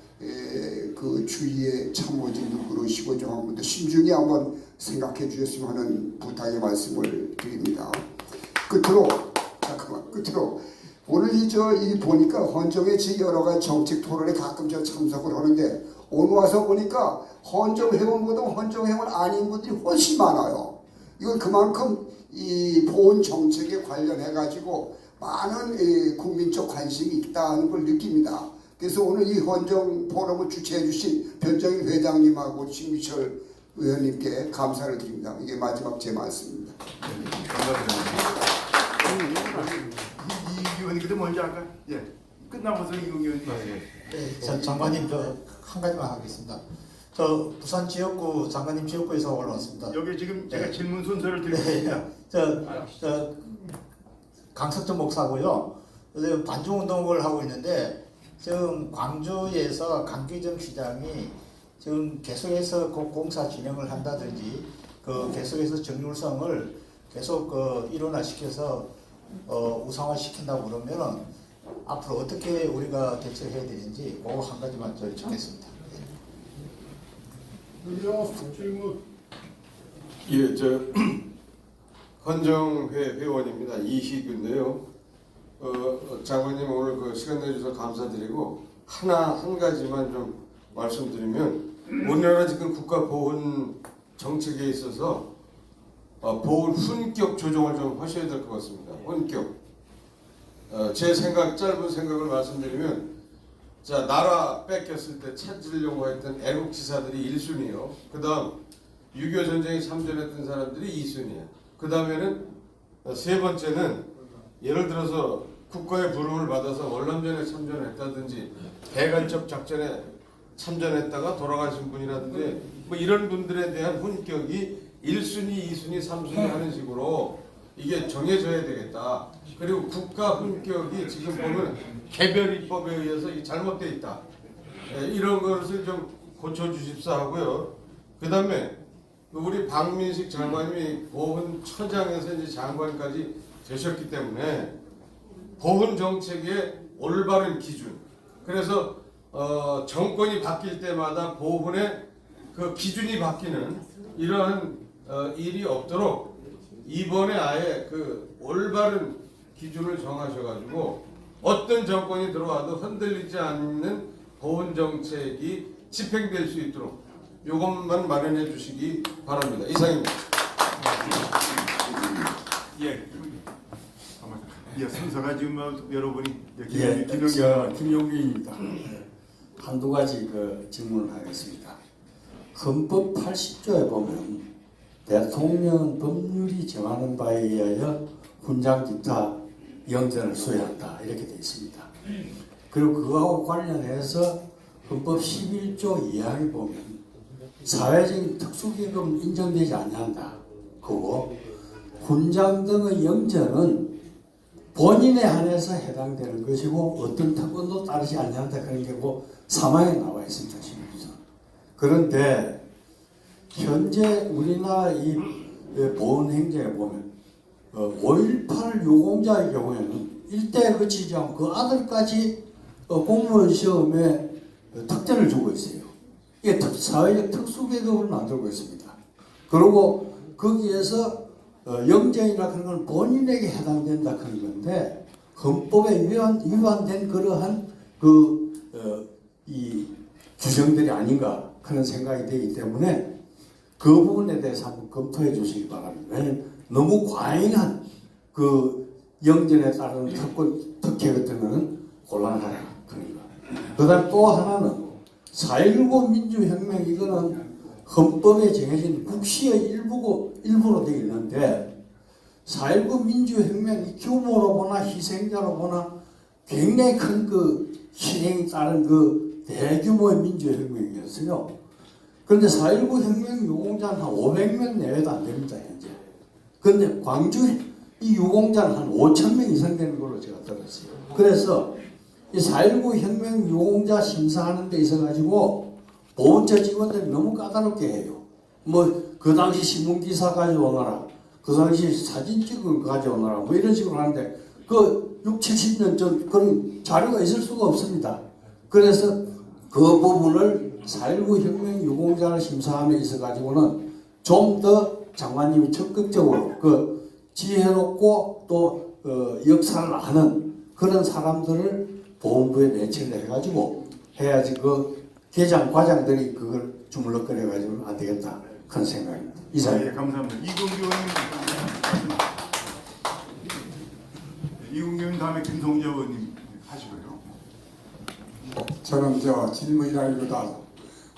그 주의에 참모진도 그러시고 좀 한번 더 신중히 한번 생각해 주셨으면 하는 부탁의 말씀을 드립니다. 끝으로 오늘 이 보니까 헌정의 제 여러 가지 정책 토론에 가끔 제가 참석을 하는데 오늘 와서 보니까 헌정 회원보다 헌정 회원 아닌 분들이 훨씬 많아요. 이건 그만큼 이 보훈 정책에 관련해 가지고 많은 국민적 관심이 있다는 걸 느낍니다. 그래서 오늘 이 헌정 포럼을 주최해 주신 변정희 회장님하고 신미철 의원님께 감사를 드립니다. 이게 마지막 제 말씀입니다. 이 의원님께도 먼저 할까? 끝나고서 이 의원님. 네, 장관님 한 가지만 하겠습니다. 저 부산 지역구 장관님 지역구에서 올라왔습니다. 여기 지금 제가 질문 순서를 드리고 네, 있습니다. 저 강석천 목사고요. 요즘 반중운동을 하고 있는데 지금 광주에서 강기정 시장이 지금 계속해서 공사 진행을 한다든지 그 계속해서 정률성을 계속 일원화시켜서 우상화 시킨다고 그러면은 앞으로 어떻게 우리가 대처해야 되는지 그거 한 가지만 저 여쭙겠습니다. 예, 저 헌정회 회원입니다. 이희규인데요. 장관님 오늘 그 시간 내주셔서 감사드리고 한 가지만 좀 말씀드리면 우리나라 지금 국가 보훈 정책에 있어서 보훈 훈격 조정을 좀 하셔야 될 것 같습니다. 훈격. 제 짧은 생각을 말씀드리면 자, 나라 뺏겼을 때 찾으려고 했던 애국지사들이 1순위요. 그 다음 6.25 전쟁에 참전했던 사람들이 2순위야. 그 다음에는 세 번째는 예를 들어서 국가의 부름을 받아서 월남전에 참전했다든지 대간첩 작전에 참전했다가 돌아가신 분이라든지 뭐 이런 분들에 대한 훈격이 1순위, 2순위, 3순위 하는 식으로 이게 정해져야 되겠다. 그리고 국가 훈격이 지금 보면 개별 입법에 의해서 이 잘못되어 있다. 이런 것을 좀 고쳐주십사 하고요. 그 다음에 우리 박민식 장관님이 보훈 처장에서 이제 장관까지 되셨기 때문에 보훈 정책의 올바른 기준. 그래서 정권이 바뀔 때마다 보훈의 그 기준이 바뀌는 이러한 일이 없도록 이번에 아예 그 올바른 기준을 정하셔가지고 어떤 정권이 들어와도 흔들리지 않는 보훈 정책이 집행될 수 있도록 이것만 마련해 주시기 바랍니다. 이상입니다. 예. 예, 순서가 지금 여러분이 예, 김용기 김용기입니다. 한두 가지 질문을 하겠습니다. 헌법 80조에 보면 대통령은 법률이 정하는 바에 의하여 훈장 기타 영전을 수여한다 이렇게 되어 있습니다. 그리고 그거하고 관련해서 헌법 11조 2항에 보면 사회적인 특수기금 인정되지 않는다. 그리고 훈장 등의 영전은 본인에 한해서 해당되는 것이고 어떤 특권도 따르지 않는다 그런 게고 사망에 나와 있습니다. 그런데 현재 우리나라 이 보훈 행정에 보면 5.18 유공자의 경우에는 일대에 그치지 않고 그 아들까지 공무원 시험에 특전을 주고 있어요. 이게 사회적 특수계급을 만들고 있습니다. 그리고 거기에서 영전이나 그런 건 본인에게 해당된다 그런 건데 헌법에 위반된 그러한 이 규정들이 아닌가 그런 생각이 되기 때문에 그 부분에 대해서 한번 검토해 주시기 바랍니다. 왜냐하면 너무 과잉한 그 영전에 따른 특혜 같은 거는 곤란하다. 그러니까. 그 다음 또 하나는 4.19 민주혁명 이거는 헌법에 정해진 국시의 일부로 되어 있는데 4.19 민주혁명 이 규모로 보나 희생자로 보나 굉장히 큰 그 희생이 따른 그 대규모의 민주혁명이었어요. 그런데 4.19 혁명 유공자는 한 500명 내외도 안 됩니다, 현재. 그런데 광주 이 유공자는 한 5,000명 이상 되는 걸로 제가 들었어요. 그래서 이 4.19 혁명 유공자 심사하는 데 있어가지고 보훈처 직원들이 너무 까다롭게 해요. 뭐 그 당시 신문기사 가져오너라, 그 당시 사진 찍은 거 가져오너라, 뭐 이런 식으로 하는데 그 60-70년 전 그런 자료가 있을 수가 없습니다. 그래서 그 부분을 4.19 혁명 유공자를 심사함에 있어가지고는 좀 더 장관님이 적극적으로 그 지혜롭고 또 역사를 아는 그런 사람들을 보훈부에 배치를 해가지고 해야지 그 계장 과장들이 그걸 주물럭거려가지고는 안 되겠다 그런 생각입니다. 이상. 예, 감사합니다. 이gun기 의원님 다음에 김성재 의원님 하시고요. 저는 질문이라기보다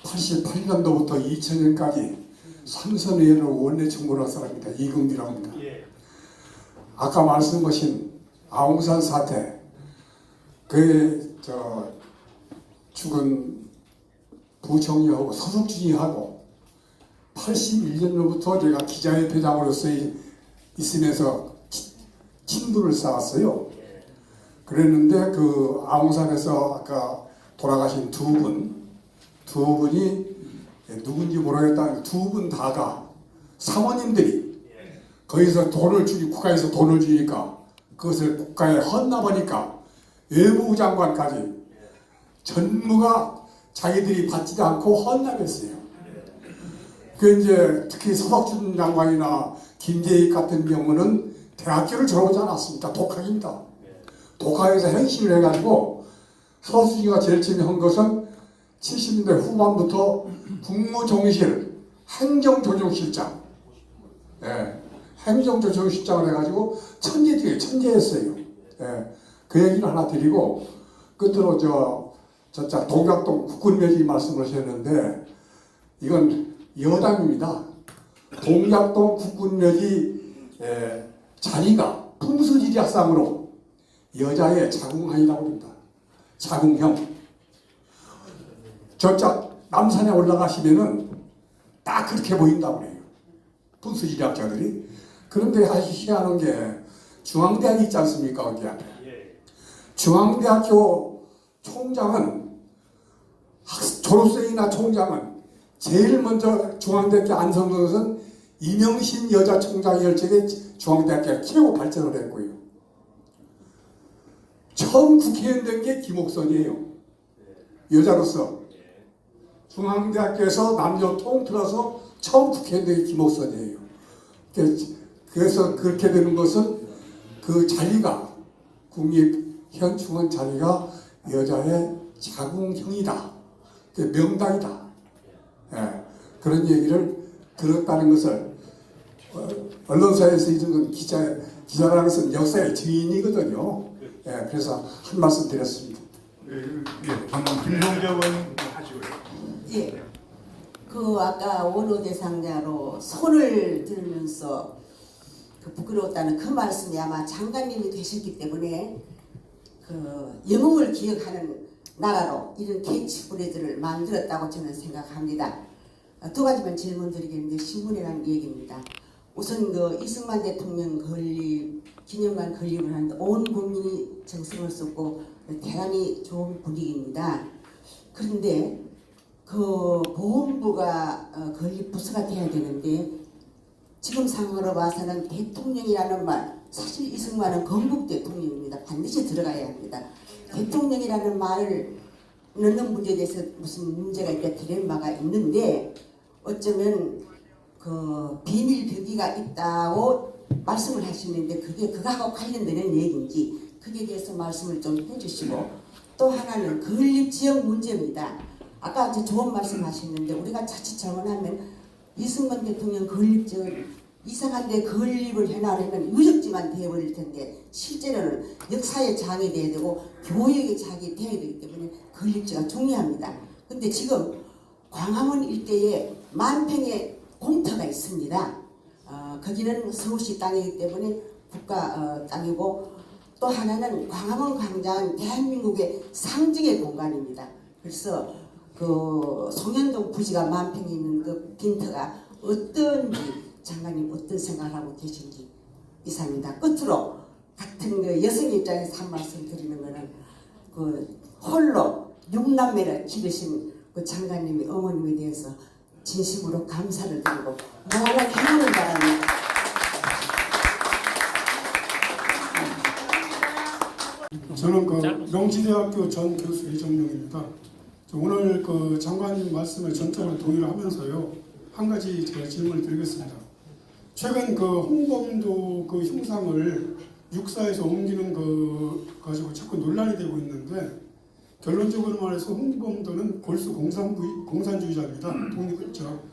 88년도부터 2000년까지 삼선의원을 원내 청구한 사람입니다. 이gun기라고 합니다. 아까 말씀하신 아웅산 사태, 죽은 부총리하고 서석준이하고 81년로부터 제가 기자협회장으로서 있으면서 친분을 쌓았어요. 그랬는데 그 아웅산에서 아까 돌아가신 두 분이 누군지 모르겠다. 두 분 다가 사모님들이 거기서 국가에서 돈을 주니까 그것을 국가에 헌납하니까 외무부 장관까지 전무가 자기들이 받지도 않고 헌납했어요. 그 이제 특히 서석준 장관이나 김재익 같은 경우는 대학교를 졸업하지 않았습니다. 독학입니다. 독학에서 행시를 해가지고 서수지가 제일 처음에 한 것은 70년대 후반부터 국무총실 행정조정실장, 행정조정실장을 해가지고 천재 중에 천재였어요. 그 얘기를 하나 드리고 끝으로 동작동 국군묘지 말씀을 하셨는데 이건 여담입니다. 동작동 국군묘지 자리가 풍수지리학상으로 여자의 자궁환이라고 합니다. 자궁형. 저자 남산에 올라가시면은 딱 그렇게 보인다고 그래요. 분수지리학자들이. 그런데 아주 희한한 게 중앙대학이 있지 않습니까? 거기 앞에. 중앙대학교 총장은 졸업생이나 총장은 제일 먼저 중앙대학교 안성는 것은 이명신 여자 총장이 적에 중앙대학교가 최고 발전을 했고요. 처음 국회의원 된 게 김옥선이에요. 여자로서. 중앙대학교에서 남녀 통틀어서 처음 국회의원 된 게 김옥선이에요. 그래서 그렇게 되는 것은 그 자리가 국립현충원 자리가 여자의 자궁형이다. 명당이다. 예, 그런 얘기를 들었다는 것을 언론사에서 이런 기자라는 것은 역사의 증인이거든요. 예, 그래서 한 말씀 드렸습니다. 방금 김성재 의원 하시고요. 예. 그 아까 원호 대상자로 손을 들면서 그 부끄러웠다는 그 말씀이 아마 장관님이 되셨기 때문에 그 영웅을 기억하는 나라로 이런 캐치프레이즈를 만들었다고 저는 생각합니다. 두 가지만 질문 드리겠는데 신문에 난 얘기입니다. 우선 그 이승만 대통령 건립 기념관 건립을 하는데 온 국민이 정성을 쏟고 대단히 좋은 분위기입니다. 그런데 그 보훈부가 건립 부서가 돼야 되는데 지금 상황으로 봐서는 대통령이라는 말, 사실 이승만은 건국 대통령입니다. 반드시 들어가야 합니다. 대통령이라는 말을 넣는 문제에 대해서 무슨 문제가 있다 디레마가 있는데 어쩌면 그 비밀 벽기가 있다고 말씀을 하시는데 그게 그거하고 관련되는 얘기인지 그에 대해서 말씀을 좀 해주시고 또 하나는 건립 지역 문제입니다. 아까 이제 좋은 말씀 하셨는데 우리가 자칫 잘못하면 이승만 대통령 건립 지역을 이상한데 건립을 해나가려면 유적지만 되어버릴 텐데 실제로는 역사의 장이 돼야 되고 교육의 장이 돼야 되기 때문에 건립지가 중요합니다. 근데 지금 광화문 일대에 만평의 공터가 있습니다. 거기는 서울시 땅이기 때문에 국가 땅이고 또 하나는 광화문 광장은 대한민국의 상징의 공간입니다. 그래서 그 송현동 부지가 만평이 있는 그 빈터가 어떤지 장관님 어떤 생각을 하고 계신지 이상입니다. 끝으로 같은 그 여성 입장에서 한 말씀 드리는 거는 그 홀로 6남매를 기르신 그 장관님이 어머님에 대해서 진심으로 감사를 드리고 무한한 행운을 바랍니다. 저는 그 명지대학교 전 교수 이정용입니다. 오늘 그 장관님 말씀에 전적으로 동의를 하면서요. 한 가지 제가 질문을 드리겠습니다. 최근 그 홍범도 그 흉상을 육사에서 옮기는 그 가지고 자꾸 논란이 되고 있는데 결론적으로 말해서 홍범도는 골수 공산주의자입니다.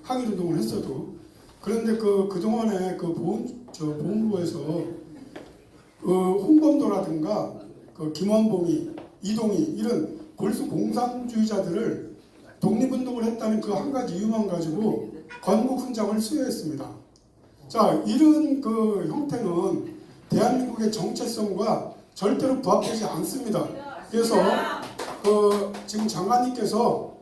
항일운동을 했어도 그런데 그동안에 그 보훈부에서 그 홍범도라든가 그 김원봉이 이동희 이런 골수 공산주의자들을 독립운동을 했다는 그 한 가지 이유만 가지고 건국훈장을 수여했습니다. 자, 이런 그 형태는 대한민국의 정체성과 절대로 부합되지 않습니다. 그래서 지금 장관님께서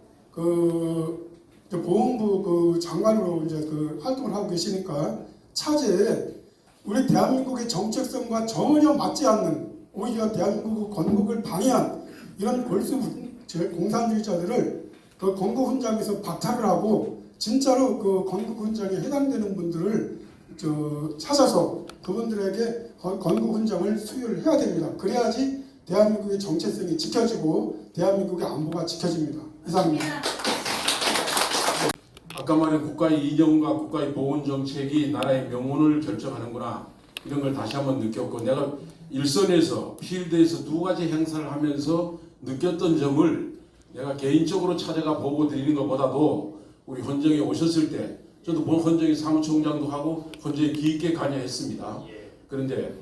보훈부 장관으로 이제 활동을 하고 계시니까 차제에 우리 대한민국의 정체성과 전혀 맞지 않는 오히려 대한민국 건국을 방해한 이런 골수 공산주의자들을 건국훈장에서 박탈을 하고 진짜로 건국훈장에 해당되는 분들을 찾아서 그분들에게 건국훈장을 수여를 해야 됩니다. 그래야지 대한민국의 정체성이 지켜지고 대한민국의 안보가 지켜집니다. 이상입니다. 아까 말한 국가의 이념과 국가의 보건 정책이 나라의 명운을 결정하는구나 이런 걸 다시 한번 느꼈고 내가 일선에서 필드에서 두 가지 행사를 하면서 느꼈던 점을 내가 개인적으로 찾아가 보고 드리는 것보다도 우리 헌정에 오셨을 때 저도 헌정의 사무총장도 하고 헌정에 깊게 관여했습니다. 그런데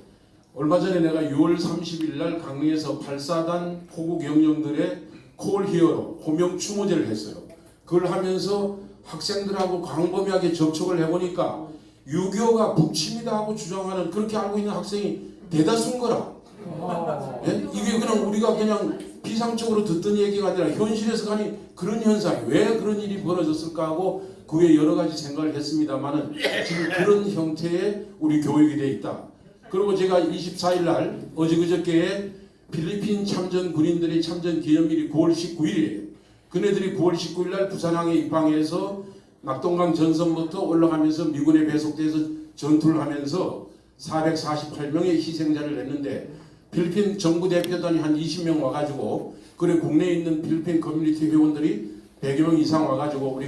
얼마 전에 내가 6월 30일 날 강릉에서 8사단 포구 경영들의 콜 히어로 호명 추모제를 했어요. 그걸 하면서 학생들하고 광범위하게 접촉을 해보니까 유교가 북침이다 하고 주장하는 그렇게 알고 있는 학생이 대다수인 거라. 예? 이게 그냥 우리가 그냥 비상적으로 듣던 얘기가 아니라 현실에서 가니 그런 현상이 왜 그런 일이 벌어졌을까 하고 그 외에 여러 가지 생각을 했습니다만은 지금 그런 형태의 우리 교육이 돼 있다. 그리고 제가 24일 날 어저께에 필리핀 참전 군인들의 참전 기념일이 9월 19일이에요. 그네들이 9월 19일 날 부산항에 입항해서 낙동강 전선부터 올라가면서 미군에 배속돼서 전투를 하면서 448명의 희생자를 냈는데 필리핀 정부 대표단이 한 20명 와가지고 그래 국내에 있는 필리핀 커뮤니티 회원들이 100여 명 이상 와가지고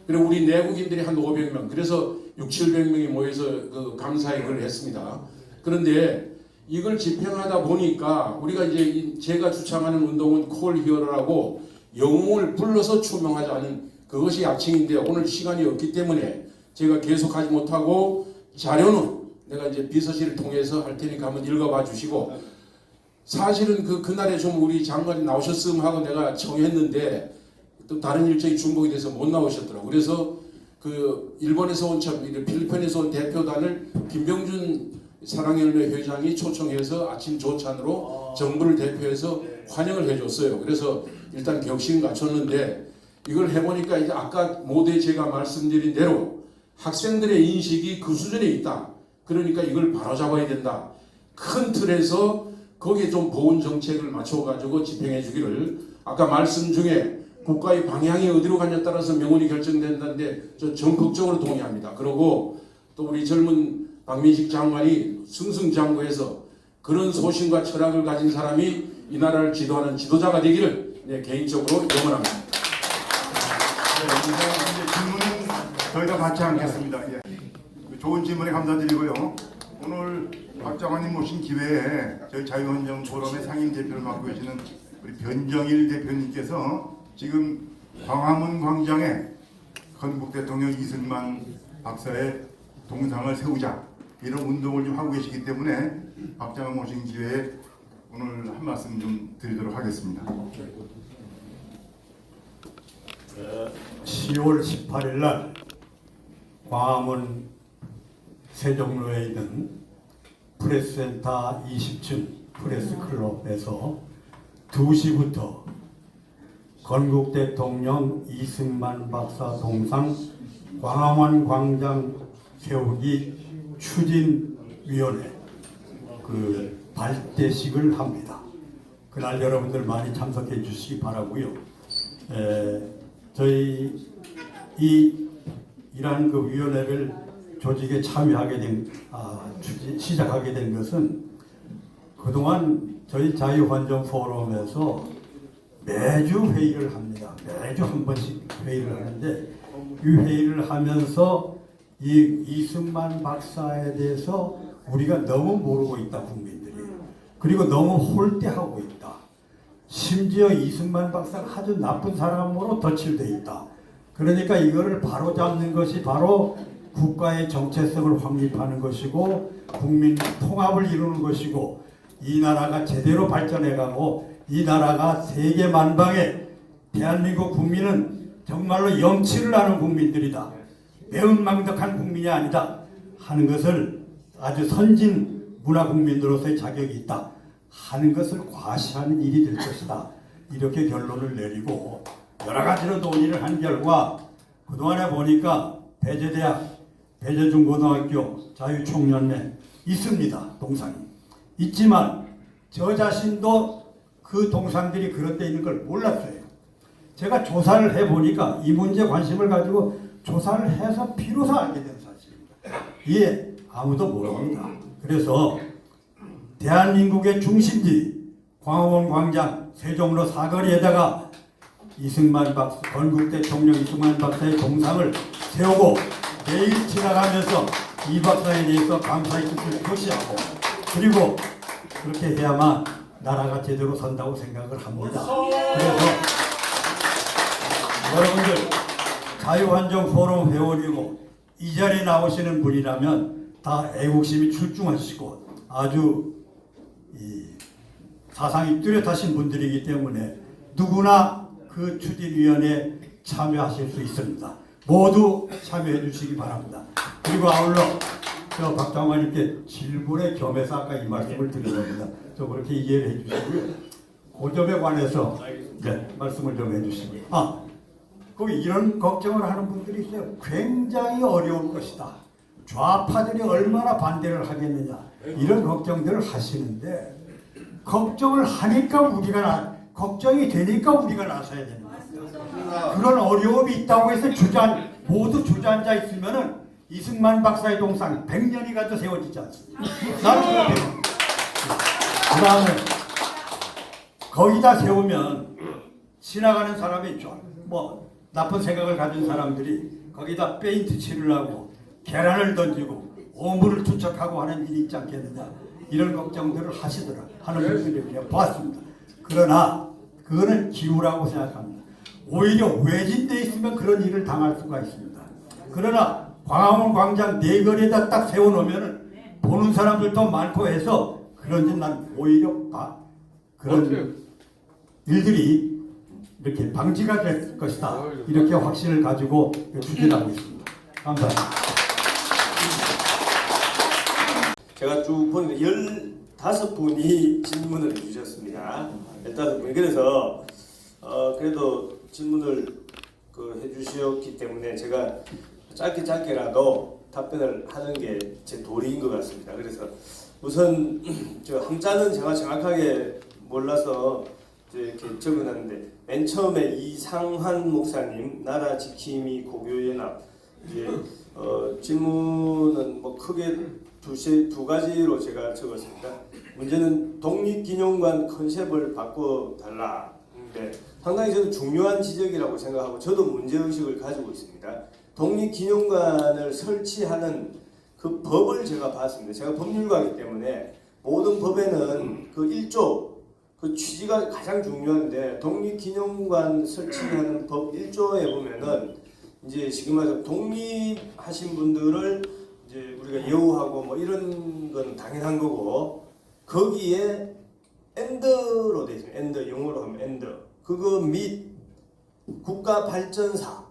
그리고 우리 내국인들이 한 500명 그래서 600~700명이 모여서 그 감사의 글을 했습니다. 그런데 이걸 집행하다 보니까 우리가 이제 제가 주창하는 운동은 콜 히어로라고 영웅을 불러서 추명하자는 그것이 약칭인데 오늘 시간이 없기 때문에 제가 계속하지 못하고 자료는 내가 이제 비서실을 통해서 할 테니까 한번 읽어봐 주시고 사실은 그날에 좀 우리 장관이 나오셨음 하고 내가 청했는데 또 다른 일정이 중복이 돼서 못 나오셨더라고요. 그래서 그 일본에서 온 필리핀에서 온 대표단을 김병준 사랑연맹 회장이 초청해서 아침 조찬으로 정부를 대표해서 환영을 해줬어요. 그래서 일단 격식은 갖췄는데 이걸 해보니까 이제 아까 모두에 제가 말씀드린 대로 학생들의 인식이 그 수준에 있다. 그러니까 이걸 바로잡아야 된다. 큰 틀에서 거기에 좀 보훈 정책을 맞춰가지고 집행해 주기를 아까 말씀 중에 국가의 방향이 어디로 가냐에 따라서 명운이 결정된다는데 저 적극적으로 동의합니다. 그리고 또 우리 젊은 박민식 장관이 승승장구해서 그런 소신과 철학을 가진 사람이 이 나라를 지도하는 지도자가 되기를 개인적으로 염원합니다. 이제 질문은 저희가 받지 않겠습니다. 예. 좋은 질문에 감사드리고요. 오늘 박 장관님 모신 기회에 저희 자유헌정 포럼의 상임 대표를 맡고 계시는 우리 변정일 대표님께서 지금 광화문 광장에 건국 대통령 이승만 박사의 동상을 세우자 이런 운동을 좀 하고 계시기 때문에 박 장관 모신 기회에 오늘 한 말씀 좀 드리도록 하겠습니다. 10월 18일 날 광화문 세종로에 있는 프레스센터 20층 프레스클럽에서 2시부터 건국 대통령 이승만 박사 동상 광화문 광장 세우기 추진위원회 그 발대식을 합니다. 그날 여러분들 많이 참석해 주시기 바라고요. 저희 이러한 그 위원회를 조직에 참여하게 시작하게 된 것은 그동안 저희 자유환정 포럼에서 매주 회의를 합니다. 매주 한 번씩 회의를 하는데 이 회의를 하면서 이 이승만 박사에 대해서 우리가 너무 모르고 있다, 국민들이. 그리고 너무 홀대하고 있다. 심지어 이승만 박사가 아주 나쁜 사람으로 덧칠돼 있다. 그러니까 이거를 바로잡는 것이 바로 국가의 정체성을 확립하는 것이고 국민 통합을 이루는 것이고 이 나라가 제대로 발전해가고 이 나라가 세계 만방에 대한민국 국민은 정말로 영치를 하는 국민들이다. 매운망덕한 국민이 아니다 하는 것을 아주 선진 문화 국민으로서의 자격이 있다 하는 것을 과시하는 일이 될 것이다. 이렇게 결론을 내리고 여러 가지로 논의를 한 결과 그동안에 보니까 배재대학, 배재중고등학교, 자유총연맹 있습니다. 동상이. 있지만 저 자신도 그 동상들이 그런 데 있는 걸 몰랐어요. 제가 조사를 해보니까 이 문제에 관심을 가지고 조사를 해서 비로소 알게 된 사실입니다. 이게 아무도 모릅니다. 그래서 대한민국의 중심지 광화문 광장 세종로 사거리에다가 이승만 박사, 건국 대통령 이승만 박사의 동상을 세우고 매일 지나가면서 이 박사에 대해서 감사의 뜻을 표시하고 그리고 그렇게 해야만 나라가 제대로 선다고 생각을 합니다. 그래서 여러분들 자유환정 포럼 회원이고 이 자리에 나오시는 분이라면 다 애국심이 출중하시고 아주 사상이 뚜렷하신 분들이기 때문에 누구나 그 추진위원회에 참여하실 수 있습니다. 모두 참여해 주시기 바랍니다. 그리고 아울러 저 박 장관님께 질문에 겸해서 아까 이 말씀을 드린 겁니다. 저 그렇게 이해를 해주시고요. 그 점에 관해서 말씀을 좀 해주시고요. 그 이런 걱정을 하는 분들이 있어요. 굉장히 어려울 것이다. 좌파들이 얼마나 반대를 하겠느냐. 이런 걱정들을 하시는데 걱정을 하니까 걱정이 되니까 우리가 나서야 되는 겁니다. 그런 어려움이 있다고 해서 모두 주저앉아 있으면은 이승만 박사의 동상 100년이 가도 세워지지 않습니다. 그 다음에 거기다 세우면 지나가는 사람이 나쁜 생각을 가진 사람들이 거기다 페인트 칠을 하고 계란을 던지고 오물을 투척하고 하는 일이 있지 않겠느냐, 이런 걱정들을 하는 분들을 보았습니다. 그러나 그거는 기우라고 생각합니다. 오히려 외진데 있으면 그런 일을 당할 수가 있습니다. 그러나 광화문 광장 네거리에다 딱 세워놓으면 보는 사람들도 많고 해서 그런지 난 오히려 그런 일들이 이렇게 방지가 될 것이다. 이렇게 확신을 가지고 추진하고 있습니다. 감사합니다. 제가 쭉 보니까 15분이 질문을 해주셨습니다. 15분. 그래서 그래도 질문을 해주셨기 때문에 제가 짧게라도 답변을 하는 게 제 도리인 것 같습니다. 그래서 우선 저 함자는 제가 정확하게 몰라서 이렇게 적어놨는데, 맨 처음에 이상환 목사님 나라 지킴이 고교연합 질문은 크게 두 가지로 제가 적었습니다. 문제는 독립기념관 컨셉을 바꿔달라. 상당히 저는 중요한 지적이라고 생각하고 저도 문제의식을 가지고 있습니다. 독립기념관을 설치하는 그 법을 제가 봤습니다. 제가 법률가이기 때문에 모든 법에는 그 1조 그 취지가 가장 중요한데, 독립기념관 설치하는 법 1조에 보면은 이제 지금 말해서 독립하신 분들을 이제 우리가 예우하고 이런 건 당연한 거고, 거기에 엔드로 되어 있습니다. 엔드, 영어로 하면 엔드. 그거 및 국가발전사.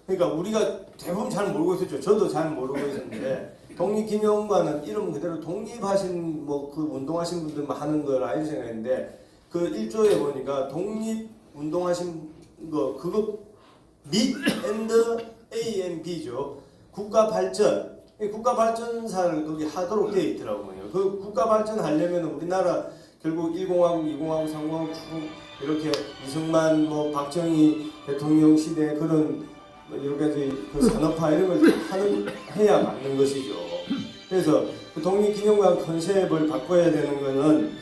그러니까 우리가 대부분 잘 모르고 있었죠. 저도 잘 모르고 있었는데, 독립기념관은 이름 그대로 독립하신 그 운동하신 분들만 하는 거라 이렇게 생각했는데, 그 1조에 보니까 독립운동하신 거 그거 및 엔드 AMB죠. 국가발전. 국가발전사를 거기 하도록 되어 있더라고요. 그 국가발전 하려면 우리나라 결국 1공화국, 2공화국, 3공화국 쭉 이렇게 이승만, 박정희 대통령 시대 그런 여러 가지 그 산업화 이런 걸 해야 맞는 것이죠. 그래서 그 독립기념관 컨셉을 바꿔야 되는 거는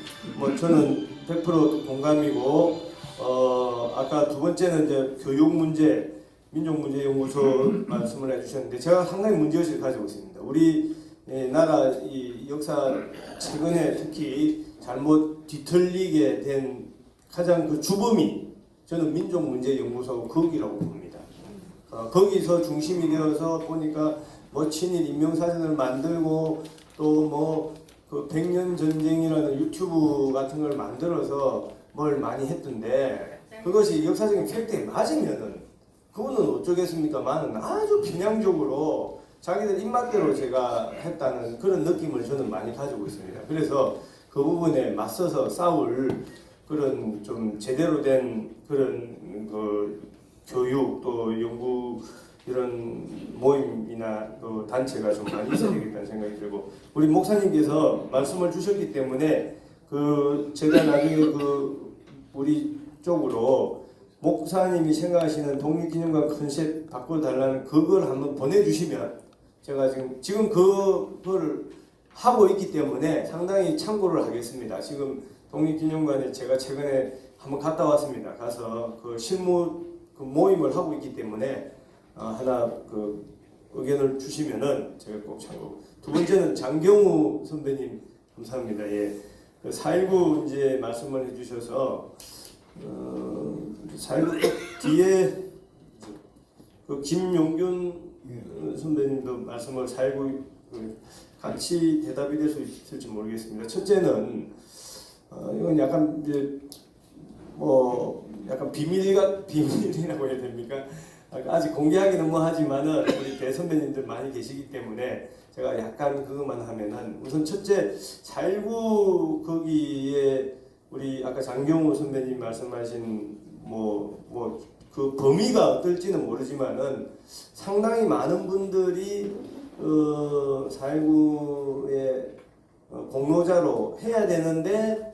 저는 100% 공감이고, 아까 두 번째는 이제 교육 문제, 민족문제연구소 말씀을 해주셨는데, 제가 상당히 문제의식을 가지고 있습니다. 우리 나라 이 역사 최근에 특히 잘못 뒤틀리게 된 가장 그 주범이 저는 민족문제연구소 거기라고 봅니다. 거기서 중심이 되어서 보니까 친일 인명사전을 만들고 또 그 100년 전쟁이라는 유튜브 같은 걸 만들어서 뭘 많이 했던데, 그것이 역사적인 팩트에 맞으면은 그거는 어쩌겠습니까만은 아주 편향적으로 자기들 입맛대로 제가 했다는 그런 느낌을 저는 많이 가지고 있습니다. 그래서 그 부분에 맞서서 싸울 그런 좀 제대로 된 그런 그 교육 또 연구 이런 모임이나 또 단체가 좀 많이 있어야 되겠다는 생각이 들고, 우리 목사님께서 말씀을 주셨기 때문에 제가 나중에 우리 쪽으로 목사님이 생각하시는 독립기념관 컨셉 바꿔달라는 그걸 한번 보내주시면, 제가 지금 그걸 하고 있기 때문에 상당히 참고를 하겠습니다. 지금 독립기념관에 제가 최근에 한번 갔다 왔습니다. 가서 그 실무 모임을 하고 있기 때문에 하나 의견을 주시면은 제가 꼭 참고. 두 번째는 장경우 선배님 감사합니다. 4.19 이제 말씀을 해주셔서 4.19 뒤에 김용균 선배님도 말씀을 4.19 같이 대답이 될 수 있을지 모르겠습니다. 첫째는 이건 약간 이제 약간 비밀이라고 해야 됩니까? 아직 공개하기는 하지만은 우리 대선배님들 많이 계시기 때문에 제가 제가 약간 그것만 하면은 우선 첫째 4.19 거기에 우리 아까 장경호 선배님 말씀하신 그 범위가 어떨지는 모르지만은 상당히 많은 분들이 4.19의 공로자로 해야 되는데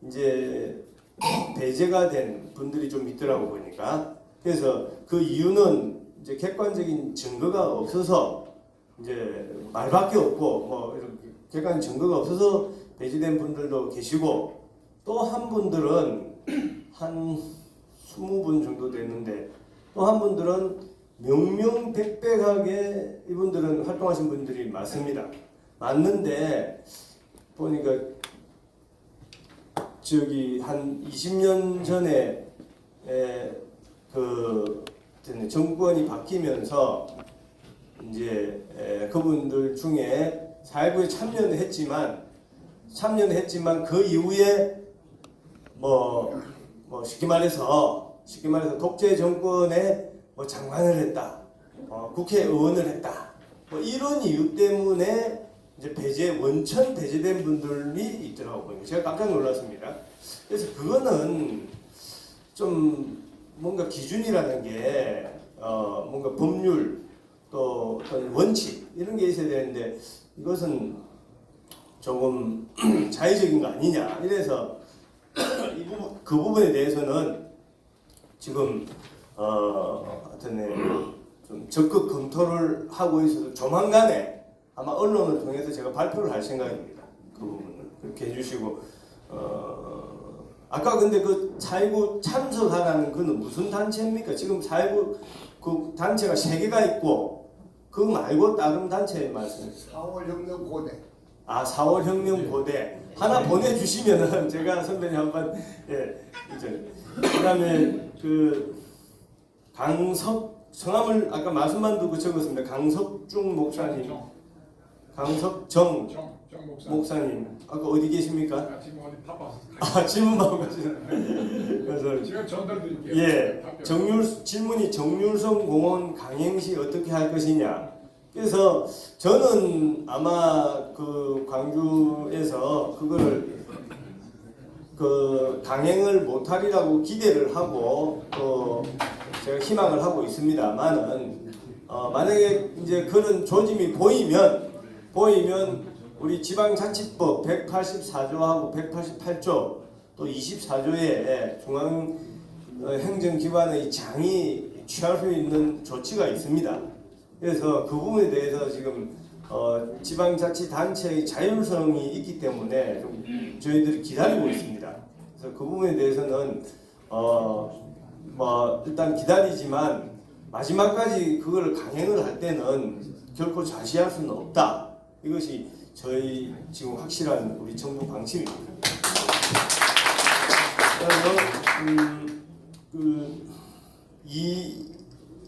이제 배제가 된 분들이 좀 있더라고 보니까. 그래서 그 이유는 이제 객관적인 증거가 없어서 이제 말밖에 없고 뭐 이렇게 객관적인 증거가 없어서 배제된 분들도 계시고, 또 한 분들은 한 20분 정도 됐는데 또 한 분들은 명명백백하게 이분들은 활동하신 분들이 많습니다. 맞는데 보니까 저기 한 20년 전에 그 정권이 바뀌면서 이제 그분들 중에 4.19에 참여는 했지만 그 이후에 뭐 쉽게 말해서 독재 정권에 뭐 장관을 했다, 국회의원을 했다, 뭐 이런 이유 때문에 이제 원천 배제된 분들이 있더라고요. 제가 깜짝 놀랐습니다. 그래서 그거는 좀 뭔가 기준이라는 게 뭔가 법률 또 어떤 원칙 이런 게 있어야 되는데 이것은 조금 자의적인 거 아니냐. 이래서 그 부분에 대해서는 지금 하여튼 좀 적극 검토를 하고 있어서 조만간에 아마 언론을 통해서 제가 발표를 할 생각입니다. 그 부분은 그렇게 해주시고, 아까 근데 그 4.19 참석하라는 그는 무슨 단체입니까? 지금 4.19 그 단체가 3개가 있고 그거 말고 다른 단체 말씀이세요? 4.5혁명 고대. 아, 4.5혁명 고대 하나 보내주시면은 제가 선배님 한번 이제 그다음에 그 성함을 아까 말씀만 듣고 적었습니다. 강석중 목사님. 강석정 목사님, 아까 어디 계십니까? 지금 어디 바빠서. 질문하고 가시는. 그래서 지금 전달 드릴게요. 예, 질문이 정률성 공원 강행시 어떻게 할 것이냐. 그래서 저는 아마 그 광주에서 그거를 그 강행을 못하리라고 기대를 하고 또 제가 희망을 하고 있습니다만은 만약에 이제 그런 조짐이 보이면 우리 지방자치법 184조하고 188조 또 24조에 중앙행정기관의 장이 취할 수 있는 조치가 있습니다. 그래서 그 부분에 대해서 지금 지방자치단체의 자율성이 있기 때문에 좀 저희들이 기다리고 있습니다. 그래서 그 부분에 대해서는 뭐 일단 기다리지만 마지막까지 그걸 강행을 할 때는 결코 자시할 수는 없다. 이것이 저희 지금 확실한 우리 정부 방침입니다. 그래서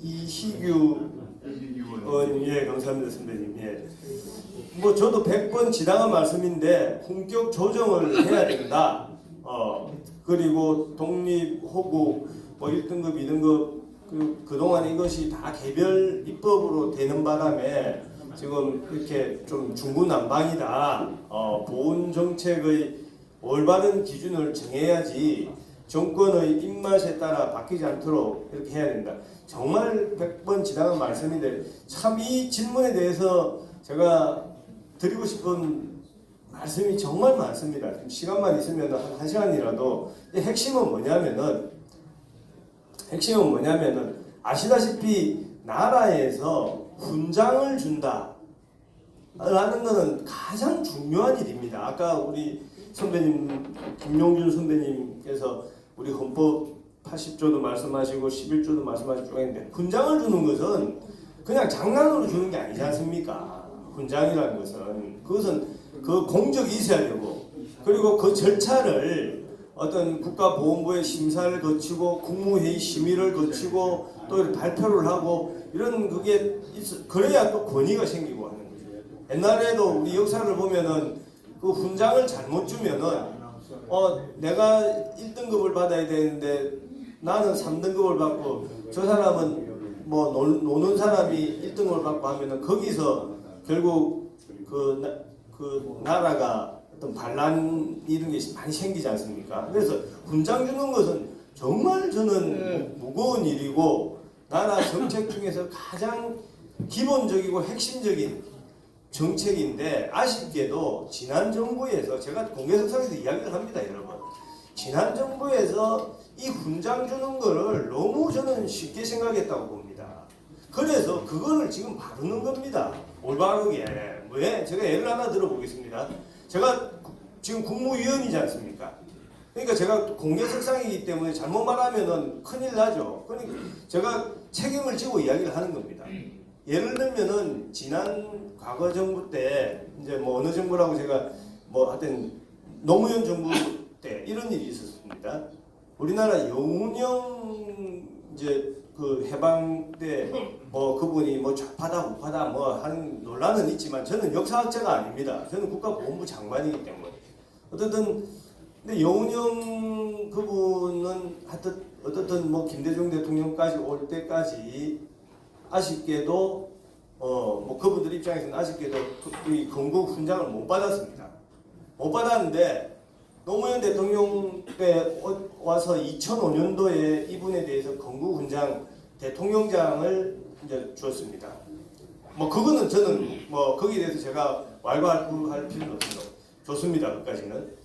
이희규 의원, 예, 감사합니다 선배님. 예. 뭐 저도 100번 지당한 말씀인데 본격 조정을 해야 된다. 그리고 독립 호국 뭐 1등급, 2등급 그동안 이것이 다 개별 입법으로 되는 바람에 지금 이렇게 좀 중구난방이다. 보훈 정책의 올바른 기준을 정해야지 정권의 입맛에 따라 바뀌지 않도록 이렇게 해야 된다. 정말 100번 지당한 말씀인데 참 이 질문에 대해서 제가 드리고 싶은 말씀이 정말 많습니다. 시간만 있으면 한 1시간이라도 핵심은 뭐냐면은 아시다시피 나라에서 훈장을 준다 라는 것은 가장 중요한 일입니다. 아까 우리 선배님 김용준 선배님께서 우리 헌법 80조도 말씀하시고 11조도 말씀하시고 했는데 훈장을 주는 것은 그냥 장난으로 주는 게 아니지 않습니까? 훈장이라는 것은 그것은 그 공적이 있어야 되고 그리고 그 절차를 어떤 국가보훈부의 심사를 거치고 국무회의 심의를 거치고 또 발표를 하고 이런 그게 그래야 또 권위가 생기고 하는 거죠. 옛날에도 우리 역사를 보면은 그 훈장을 잘못 주면은 내가 1등급을 받아야 되는데 나는 3등급을 받고 저 사람은 뭐 노는 사람이 1등급을 받고 하면은 거기서 결국 그 나라가 어떤 반란 이런 게 많이 생기지 않습니까? 그래서 훈장 주는 것은 정말 저는 무거운 일이고 나라 정책 중에서 가장 기본적이고 핵심적인 정책인데 아쉽게도 지난 정부에서 제가 공개석상에서 이야기를 합니다, 여러분. 지난 정부에서 이 훈장 주는 거를 너무 저는 쉽게 생각했다고 봅니다. 그래서 그거를 지금 바르는 겁니다. 올바르게. 왜? 제가 예를 하나 들어보겠습니다. 제가 지금 국무위원이지 않습니까? 그러니까 제가 공개석상이기 때문에 잘못 말하면은 큰일 나죠. 그러니까 제가 책임을 지고 이야기를 하는 겁니다. 예를 들면은 지난 과거 정부 때 이제 뭐 어느 정부라고 제가 뭐 하여튼 노무현 정부 때 이런 일이 있었습니다. 우리나라 여운형 이제 그 해방 때 뭐 그분이 뭐 좌파다 우파다 뭐 하는 논란은 있지만 저는 역사학자가 아닙니다. 저는 국가보훈부 장관이기 때문에 어쨌든 근데 여운형 그분은 하여튼 어떻든 뭐 김대중 대통령까지 올 때까지 아쉽게도 뭐 그분들 입장에서는 아쉽게도 이 건국 훈장을 못 받았습니다. 못 받았는데 노무현 대통령 때 와서 2005년도에 이분에 대해서 건국 훈장 대통령장을 이제 주었습니다. 뭐 그거는 저는 뭐 거기에 대해서 제가 왈가왈부할 필요는 없습니다. 좋습니다. 그까지는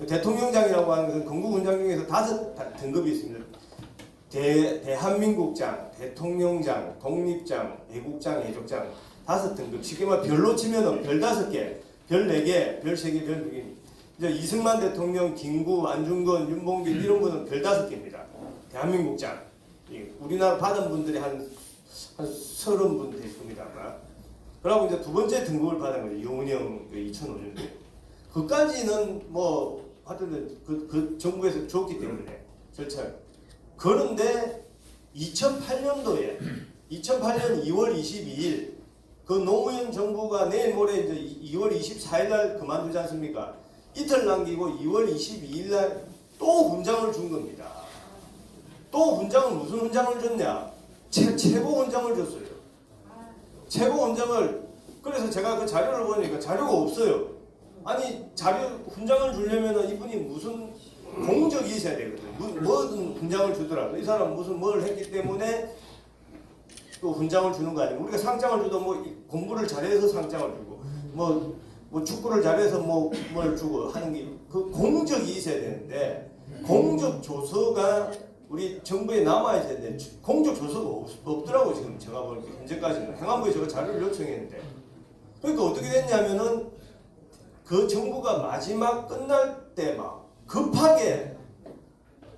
대통령장이라고 하는 것은 건국 훈장 중에서 5 등급이 있습니다. 대한민국장, 대통령장, 독립장, 애국장, 애족장 5 등급. 쉽게 말해 별로 치면은 별 5개, 별 4개, 별 3개, 별 2개. 이제 이승만 대통령, 김구, 안중근, 윤봉길 이런 거는 별 5개입니다. 대한민국장. 우리나라 받은 분들이 한 30분 될 겁니다 아마. 그러고 이제 2번째 등급을 받은 거죠. 여운형 2005년도에. 그까지는 뭐 하여튼 그 정부에서 줬기 때문에 절차. 그런데 2008년도에 2008년 2월 22일 그 노무현 정부가 내일 모레 이제 2월 24일 날 그만두지 않습니까? 이틀 남기고 2월 22일 날 또 훈장을 준 겁니다. 또 훈장은 무슨 훈장을 줬냐? 최고 훈장을 줬어요. 최고 훈장을. 그래서 제가 그 자료를 보니까 자료가 없어요. 아니 훈장을 주려면 이분이 무슨 공적이 있어야 되거든요. 뭐든 훈장을 주더라도 이 사람 무슨 뭘 했기 때문에 또 훈장을 주는 거 아니에요. 우리가 상장을 주도 뭐 공부를 잘해서 상장을 주고 뭐 축구를 잘해서 뭘 주고 하는 게 그 공적이 있어야 되는데 공적 조서가 우리 정부에 남아 있어야 되는데 공적 조서가 없더라고. 지금 제가 보니까 현재까지는 행안부에 제가 자료를 요청했는데 그러니까 어떻게 됐냐면은 그 정부가 마지막 끝날 때 막 급하게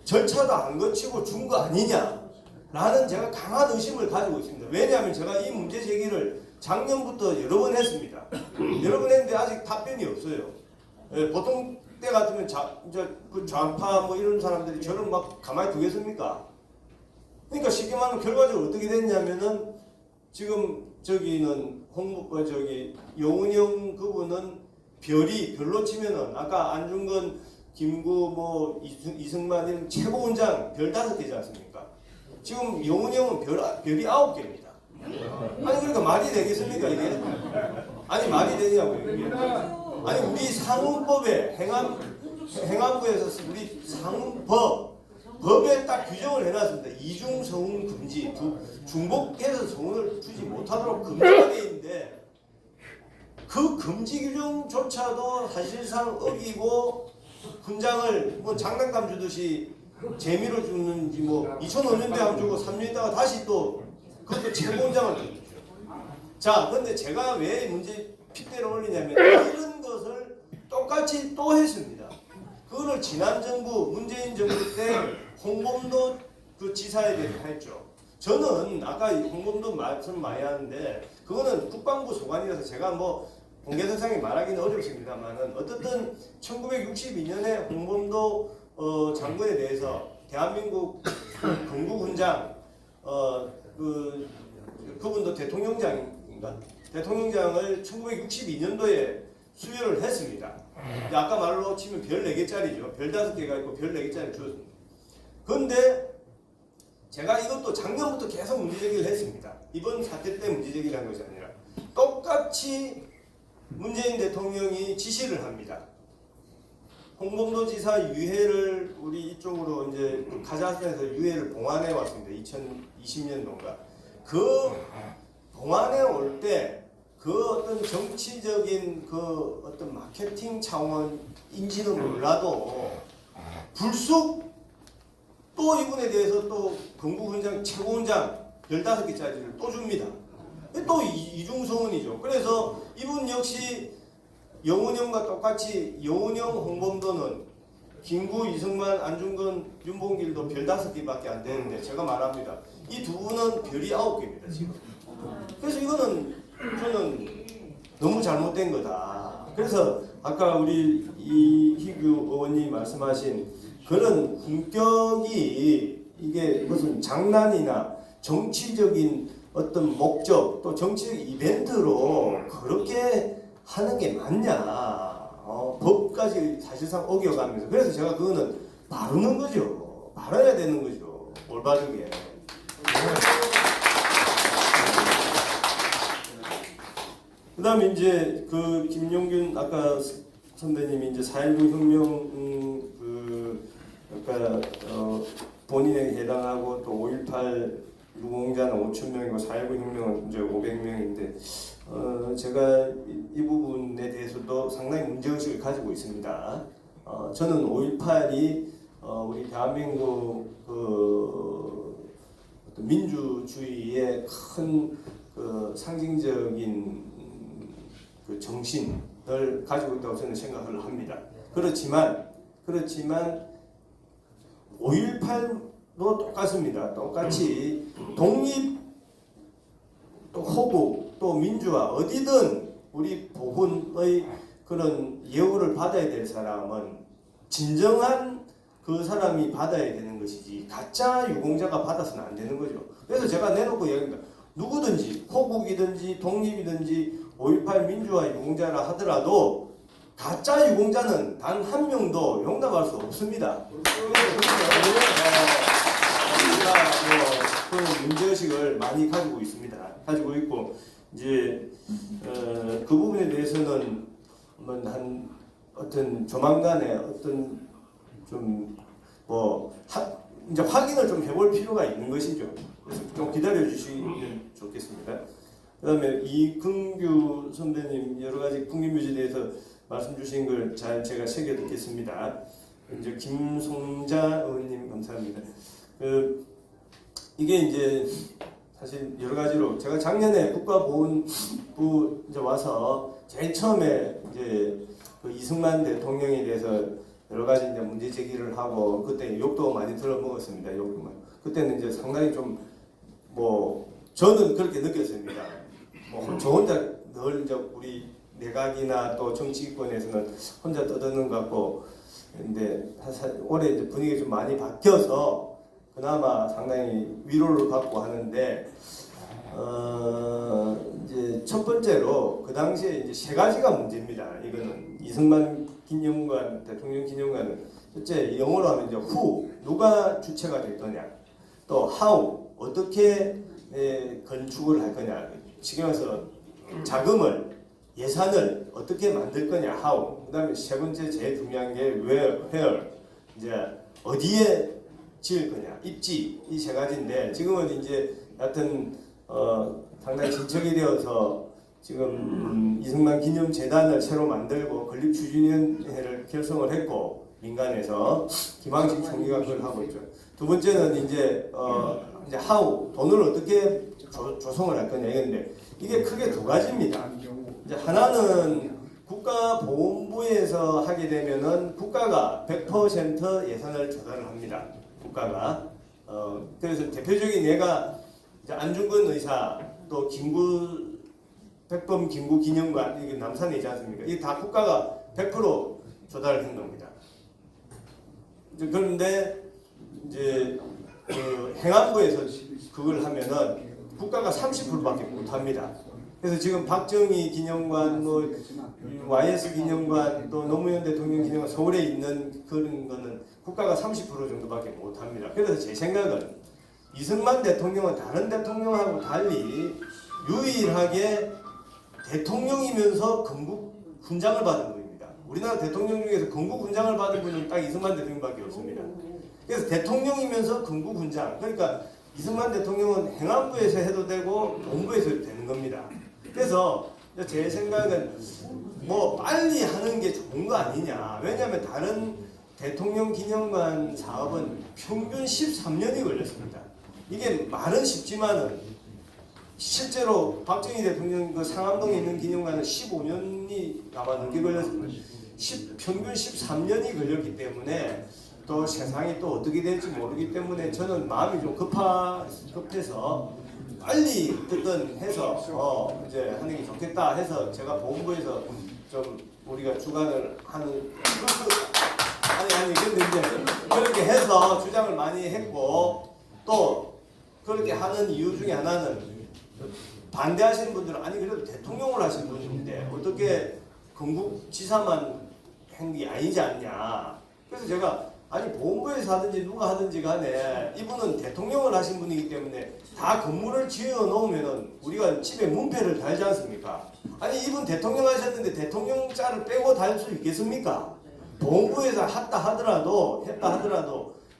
절차도 안 거치고 준 거 아니냐라는 제가 강한 의심을 가지고 있습니다. 왜냐하면 제가 이 문제 제기를 작년부터 여러 번 했습니다. 여러 번 했는데 아직 답변이 없어요. 보통 때 같으면 이제 그 좌파 뭐 이런 사람들이 저를 막 가만히 두겠습니까? 그러니까 쉽게 말하면 결과적으로 어떻게 됐냐면은 지금 저기는 여운형 그분은 별로 치면은 아까 안중근, 김구, 뭐 이승만 이런 최고 훈장 별 5개지 않습니까? 지금 여운형은 별이 9개입니다. 아니 그러니까 말이 되겠습니까 이게? 아니 말이 되냐고요 이게? 아니 우리 상훈법에 행안부에서 우리 상훈법에 딱 규정을 해놨습니다. 이중 서훈 금지, 중복해서 서훈을 주지 못하도록 금지가 돼 있는데 그 금지 규정조차도 사실상 어기고 훈장을 뭐 장난감 주듯이 재미로 주는지 뭐 2005년도에 안 주고 3년 있다가 다시 또 그것도 최고 훈장을 주죠. 자, 그런데 제가 왜 문제 핏대를 올리냐면 이런 것을 똑같이 또 했습니다. 그거를 지난 정부 문재인 정부 때 홍범도 그 지사에 대해서 했죠. 저는 아까 홍범도 말씀 많이 하는데 그거는 국방부 소관이라서 제가 뭐 공개석상에 말하기는 어렵습니다만은 어쨌든 1962년에 홍범도 장군에 대해서 대한민국 건국훈장 그분도 대통령장인가? 대통령장을 1962년도에 수여를 했습니다. 아까 말로 치면 별 4개짜리죠. 별 5개가 있고 별 4개짜리 주었습니다. 그런데 제가 이것도 작년부터 계속 문제제기를 했습니다. 이번 사태 때 문제제기를 한 것이 아니라 똑같이 문재인 대통령이 지시를 합니다. 홍범도 지사 유해를 우리 이쪽으로 이제 카자흐스탄에서 유해를 봉안해 왔습니다. 2020년도인가. 그 봉안해 올 때 그 어떤 정치적인 그 어떤 마케팅 차원인지는 몰라도 불쑥 또 이분에 대해서 또 건국훈장 최고훈장 15개짜리를 또 줍니다. 또 이중성원이죠. 그래서 이분 역시 영훈형과 똑같이 영훈형 홍범도는 김구, 이승만, 안중근, 윤봉길도 별 5개밖에 안 되는데 제가 말합니다. 이 두 분은 별이 9개입니다 지금. 그래서 이거는 저는 너무 잘못된 거다. 그래서 아까 우리 이희규 의원님 말씀하신 그런 품격이 이게 무슨 장난이나 정치적인 어떤 목적 또 정치적 이벤트로 그렇게 하는 게 맞냐. 법까지 사실상 어겨가면서. 그래서 제가 그거는 바르는 거죠. 바라야 되는 거죠. 올바르게. 그 다음에 이제 그 김용균 아까 선배님이 이제 4.19 혁명 그러니까 본인에 해당하고 또 5.18 유공자는 5,000명이고 4.19 혁명은 이제 500명인데 제가 이 부분에 대해서도 상당히 문제의식을 가지고 있습니다. 저는 5.18이 우리 대한민국 그 어떤 민주주의의 큰 그 상징적인 그 정신을 가지고 있다고 저는 생각을 합니다. 그렇지만 5.18도 똑같습니다. 똑같이 독립, 또 호국, 또 민주화 어디든 우리 보훈의 그런 예우를 받아야 될 사람은 진정한 그 사람이 받아야 되는 것이지 가짜 유공자가 받아서는 안 되는 거죠. 그래서 제가 내놓고 얘기합니다. 누구든지 호국이든지 독립이든지 5.18 민주화 유공자라 하더라도 가짜 유공자는 단 한 명도 용납할 수 없습니다. 그 문제의식을 많이 가지고 있습니다. 가지고 있고 이제 그 부분에 대해서는 한 어떤 조만간에 어떤 좀 뭐 이제 확인을 좀 해볼 필요가 있는 것이죠. 그래서 좀 기다려 주시면 좋겠습니다. 그다음에 이근규 선배님 여러 가지 국립묘지에 대해서 말씀 주신 걸 잘 제가 새겨 듣겠습니다. 이제 김송자 의원님 감사합니다. 이게 이제 사실 여러 가지로 제가 작년에 국가보훈부 이제 와서 제일 처음에 이제 그 이승만 대통령에 대해서 여러 가지 이제 문제 제기를 하고 그때 욕도 많이 들어먹었습니다. 욕도 그때는 이제 상당히 좀 뭐 저는 그렇게 느꼈습니다. 뭐 저 혼자 늘 이제 우리 내각이나 또 정치권에서는 혼자 떠드는 것 같고, 근데 올해 이제 분위기 좀 많이 바뀌어서 그나마 상당히 위로를 받고 하는데, 이제 첫 번째로 그 당시에 이제 세 가지가 문제입니다. 이거는 이승만 기념관, 대통령 기념관은 첫째 영어로 하면 이제 who, 누가 주체가 될 거냐, 또 how, 어떻게 건축을 할 거냐, 지금 와서 자금을 예산을 어떻게 만들 거냐 how, 그다음에 세 번째 제일 중요한 게 where, 이제 어디에 지을 거냐 입지, 이 세 가지인데 지금은 이제 하여튼 상당히 진척이 되어서 지금 이승만 기념재단을 새로 만들고 건립추진위원회를 결성을 했고 민간에서 김항식 총리가 그걸 하고 있죠. 두 번째는 이제 how, 돈을 어떻게 조성을 할 거냐 이건데 이게 크게 두 가지입니다. 이제 하나는 국가보훈부에서 하게 되면은 국가가 100% 예산을 조달을 합니다. 국가가. 그래서 대표적인 예가 이제 안중근 의사, 또 백범 김구 기념관, 이게 남산에 있지 않습니까? 이게 다 국가가 100% 조달을 한 겁니다. 그런데 이제 그 행안부에서 그걸 하면은 국가가 30%밖에 못 합니다. 그래서 지금 박정희 기념관, 뭐 YS 기념관, 또 노무현 대통령 기념관 서울에 있는 그런 거는 국가가 30% 정도밖에 못 합니다. 그래서 제 생각은 이승만 대통령은 다른 대통령하고 달리 유일하게 대통령이면서 건국 훈장을 받은 분입니다. 우리나라 대통령 중에서 건국 훈장을 받은 분은 딱 이승만 대통령밖에 없습니다. 그래서 대통령이면서 건국 훈장. 그러니까 이승만 대통령은 행안부에서 해도 되고 본부에서 해도 되는 겁니다. 그래서 제 생각은 뭐 빨리 하는 게 좋은 거 아니냐. 왜냐하면 다른 대통령 기념관 사업은 평균 13년이 걸렸습니다. 이게 말은 쉽지만은 실제로 박정희 대통령 그 상암동에 있는 기념관은 15년이 아마 넘게 걸렸습니다. 평균 13년이 걸렸기 때문에 또 세상이 또 어떻게 될지 모르기 때문에 저는 마음이 좀 급해서 빨리 어쨌든 해서 이제 하는 게 좋겠다 해서 제가 본부에서 좀 우리가 주관을 하는 아니 근데 이제 그렇게 해서 주장을 많이 했고 또 그렇게 하는 이유 중에 하나는 반대하시는 분들은 아니 그래도 대통령을 하신 분인데 어떻게 건국지사만 한 게 아니지 않냐. 그래서 제가 아니 본부에서 하든지 누가 하든지 간에 이분은 대통령을 하신 분이기 때문에 다 건물을 지어 놓으면은 우리가 집에 문패를 달지 않습니까? 아니 이분 대통령 하셨는데 대통령자를 빼고 달 수 있겠습니까? 본부에서 했다 하더라도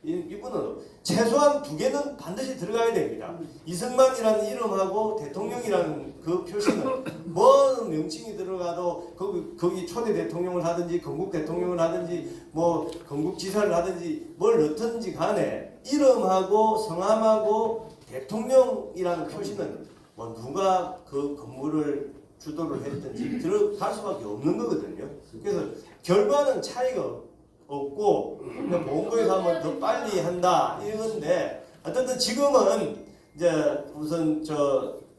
이분은 최소한 2개는 반드시 들어가야 됩니다. 이승만이라는 이름하고 대통령이라는 그 표시는 뭔 명칭이 들어가도 거기 초대 대통령을 하든지 건국 대통령을 하든지 뭐 건국지사를 하든지 뭘 넣든지 간에 이름하고 성함하고 대통령이라는 표시는 뭐 누가 그 건물을 주도를 했든지 들어갈 수밖에 없는 거거든요. 그래서 결과는 차이가 없고 그냥 본부에서 하면 더 빨리 한다 이건데 어쨌든 지금은 이제 우선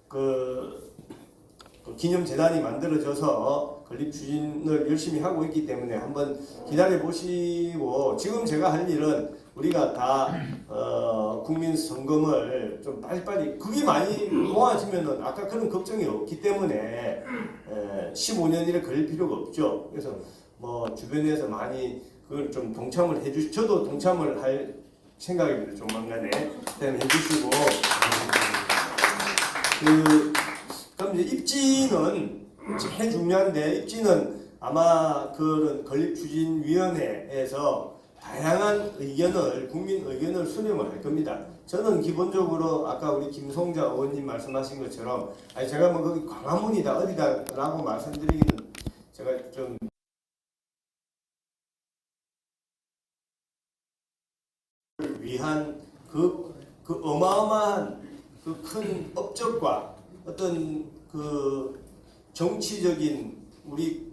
그 기념재단이 만들어져서 건립 추진을 열심히 하고 있기 때문에 한번 기다려 보시고 지금 제가 할 일은 우리가 다 국민 성금을 좀 빨리빨리 그게 많이 모아지면은 아까 그런 걱정이 없기 때문에 15년 이래 걸릴 필요가 없죠. 그래서 뭐 주변에서 많이 그걸 좀 동참을 해주시, 저도 동참을 할 생각입니다. 조만간에 해주시고 그럼 이제 입지는 제일 중요한데 입지는 아마 그런 건립추진위원회에서 다양한 의견을 국민 의견을 수렴을 할 겁니다. 저는 기본적으로 아까 우리 김송자 의원님 말씀하신 것처럼 아니 제가 뭐 거기 광화문이다 어디다라고 말씀드리기는 제가 좀 위한 그 어마어마한 그 큰 업적과 어떤 그 정치적인 우리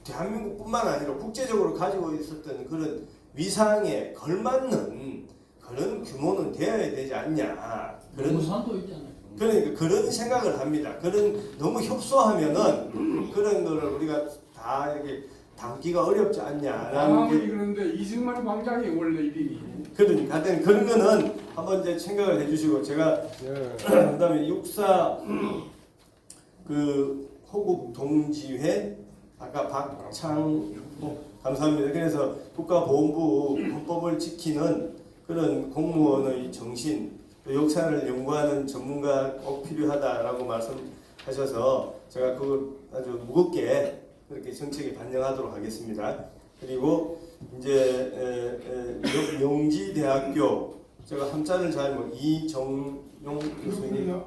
대한민국뿐만 아니라 국제적으로 가지고 있었던 그런 위상에 걸맞는 그런 규모는 되어야 되지 않냐. 그런 부산도 있잖아요. 그러니까 그런 생각을 합니다. 그런 너무 협소하면은 그런 거를 우리가 다 이렇게 담기가 어렵지 않냐라는 게. 그런데 이승만 광장이 원래 이름이. 그러니까 하여튼 그런 거는 한번 이제 생각을 해주시고 제가 그다음에 육사 그 호국 동지회 아까 박창 감사합니다. 그래서 국가보훈부 헌법을 지키는 그런 공무원의 정신, 역사를 연구하는 전문가 꼭 필요하다라고 말씀하셔서 제가 그걸 아주 무겁게 그렇게 정책에 반영하도록 하겠습니다. 그리고 이제 명지대학교 제가 한자를 잘 이정용 교수님,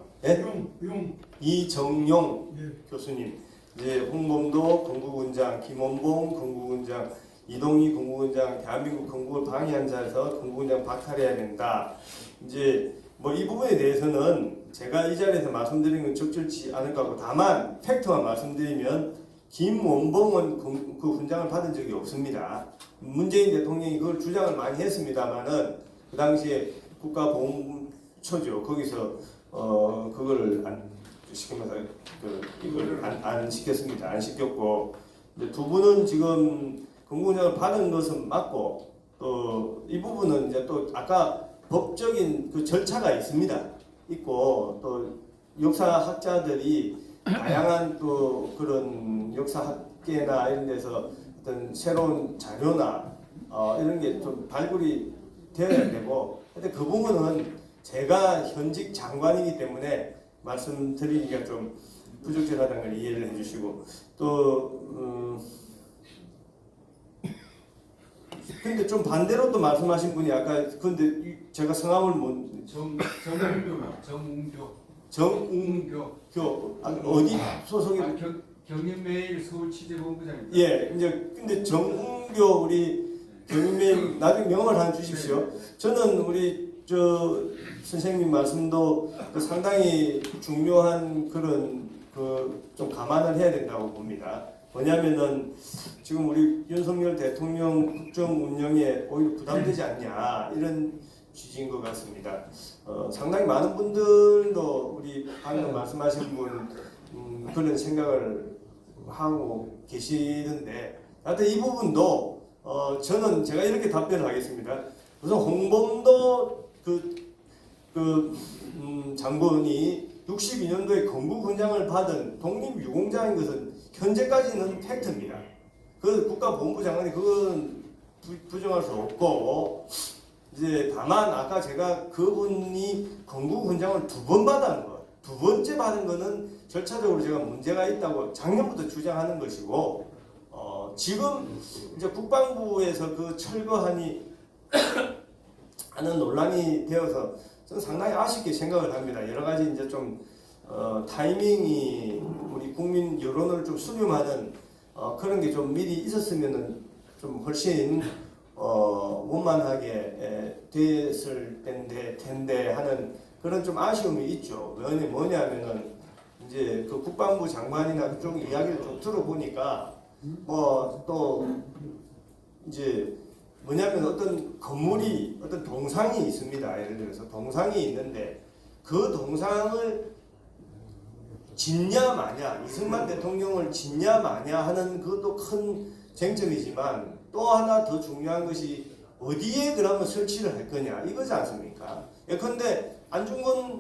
이정용 교수님, 이제 홍범도 건국원장, 김원봉 건국원장, 이동희 건국원장, 대한민국 건국을 방해한 자에서 건국원장 박탈해야 된다. 이제 뭐 이 부분에 대해서는 제가 이 자리에서 말씀드리는 건 적절치 않을 것 같고 다만 팩트만 말씀드리면 김원봉은 그 훈장을 받은 적이 없습니다. 문재인 대통령이 그걸 주장을 많이 했습니다만은 그 당시에 국가보훈처죠. 거기서 그걸 안 시키면서 이걸 안 시켰습니다. 안 시켰고 두 분은 지금 건국훈장을 받은 것은 맞고 또 이 부분은 이제 또 아까 법적인 그 절차가 있고 또 역사학자들이 다양한 또 그런 역사학계나 이런 데서 어떤 새로운 자료나 이런 게 좀 발굴이 되어야 되고 근데 그 부분은 제가 현직 장관이기 때문에 말씀드리기가 좀 부적절하다는 걸 이해를 해주시고 또 근데 좀 반대로 또 말씀하신 분이 아까 근데 제가 성함을 못 정웅교 어디 소속이 경인매일 서울 취재본부장입니다. 예 이제 근데 정웅교 우리 경인매일 나중에 명함을 하나 주십시오. 저는 우리 저 선생님 말씀도 상당히 중요한 그런 좀 감안을 해야 된다고 봅니다. 뭐냐면은 지금 우리 윤석열 대통령 국정 운영에 오히려 부담되지 않냐 이런 취지인 것 같습니다. 상당히 많은 분들도 우리 방금 말씀하신 분 그런 생각을 하고 계시는데 하여튼 이 부분도 저는 제가 이렇게 답변을 하겠습니다. 우선 홍범도 장군이 62년도에 건국훈장을 받은 독립유공자인 것은 현재까지는 팩트입니다. 그 국가보훈부 장관이 그건 부정할 수 없고 이제 다만 아까 제가 그분이 건국훈장을 2번 받은 것, 2번째 받은 것은 절차적으로 제가 문제가 있다고 작년부터 주장하는 것이고 지금 이제 국방부에서 그 철거하니 하는 논란이 되어서 저는 상당히 아쉽게 생각을 합니다. 여러 가지 이제 좀 타이밍이 우리 국민 여론을 좀 수렴하는 그런 게 좀 미리 있었으면은 좀 훨씬 원만하게 됐을 텐데 하는 그런 좀 아쉬움이 있죠. 뭐냐면은 이제 그 국방부 장관이나 그쪽 이야기를 좀 들어보니까 뭐 또 이제 뭐냐면 어떤 건물이 어떤 동상이 있습니다. 예를 들어서 동상이 있는데 그 동상을 짓냐 마냐 이승만 대통령을 짓냐 마냐 하는 그것도 큰 쟁점이지만 또 하나 더 중요한 것이 어디에 그러면 설치를 할 거냐 이거지 않습니까? 예컨대 안중근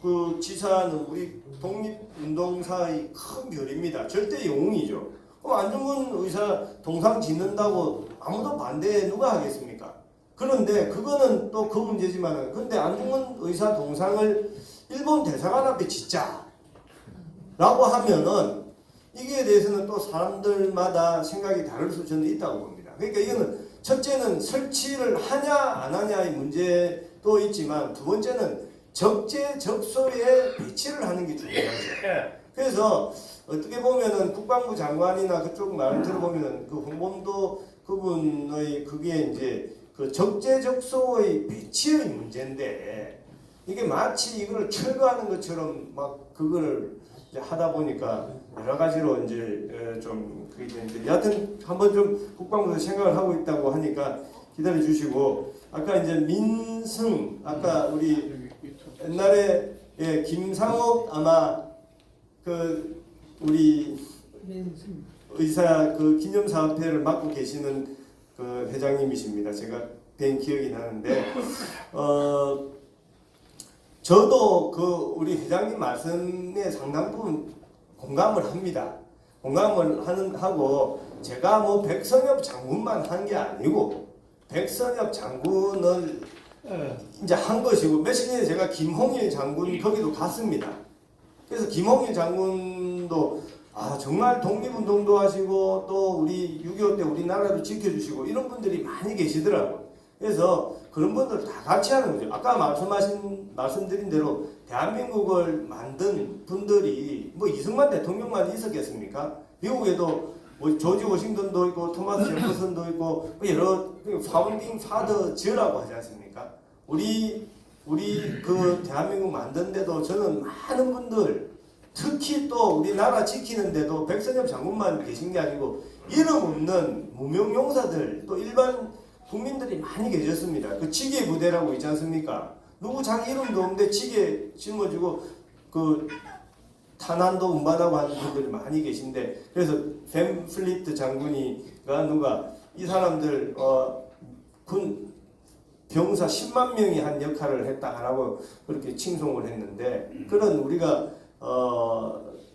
그 지사는 우리 독립운동사의 큰 별입니다. 절대 영웅이죠. 그럼 안중근 의사 동상 짓는다고 아무도 반대 누가 하겠습니까? 그런데 그거는 또 그 문제지만 근데 안중근 의사 동상을 일본 대사관 앞에 짓자 라고 하면은 이게 대해서는 또 사람들마다 생각이 다를 수 저는 있다고 봅니다. 그러니까 이거는 첫째는 설치를 하냐 안 하냐의 문제도 있지만 두 번째는 적재적소에 배치를 하는 게 중요하죠. 그래서 어떻게 보면은 국방부 장관이나 그쪽 말을 들어보면은 그 홍범도 그분의 그게 이제 그 적재적소의 배치의 문제인데 이게 마치 이걸 철거하는 것처럼 막 그걸 이제 하다 보니까 여러 가지로 이제 좀 그게 되는데 여하튼 한번 좀 국방부에서 생각을 하고 있다고 하니까 기다려 주시고 아까 이제 민승 아까 우리 옛날에 예, 김상옥 아마 그 우리 의사 그 기념사업회를 맡고 계시는 그 회장님이십니다. 제가 뵌 기억이 나는데 저도 그 우리 회장님 말씀에 상당 부분 공감을 합니다. 공감을 하고 제가 뭐 백선엽 장군만 한 게 아니고 백선엽 장군을 이제 한 것이고 며칠 전에 제가 김홍일 장군 거기도 갔습니다. 그래서 김홍일 장군도 정말 독립운동도 하시고 또 우리 6.25 때 우리나라도 지켜주시고 이런 분들이 많이 계시더라고요. 그래서 그런 분들 다 같이 하는 거죠. 아까 말씀드린 대로 대한민국을 만든 분들이 뭐 이승만 대통령만 있었겠습니까? 미국에도 뭐 조지 워싱턴도 있고 토마스 제퍼슨도 있고 뭐 여러 파운딩 파더즈라고 하지 않습니까? 우리 그 대한민국 만든데도 저는 많은 분들 특히 또 우리나라 지키는데도 백선엽 장군만 계신 게 아니고 이름 없는 무명용사들 또 일반 국민들이 많이 계셨습니다. 그 지게 부대라고 있지 않습니까? 누구 자기 이름도 없는데 지게 짊어지고 그 탄환도 운반하고 하는 분들이 많이 계신데 그래서 뱀 플리트 장군이가 누가 이 사람들 군 병사 10만 명이 한 역할을 했다라고 그렇게 칭송을 했는데 그런 우리가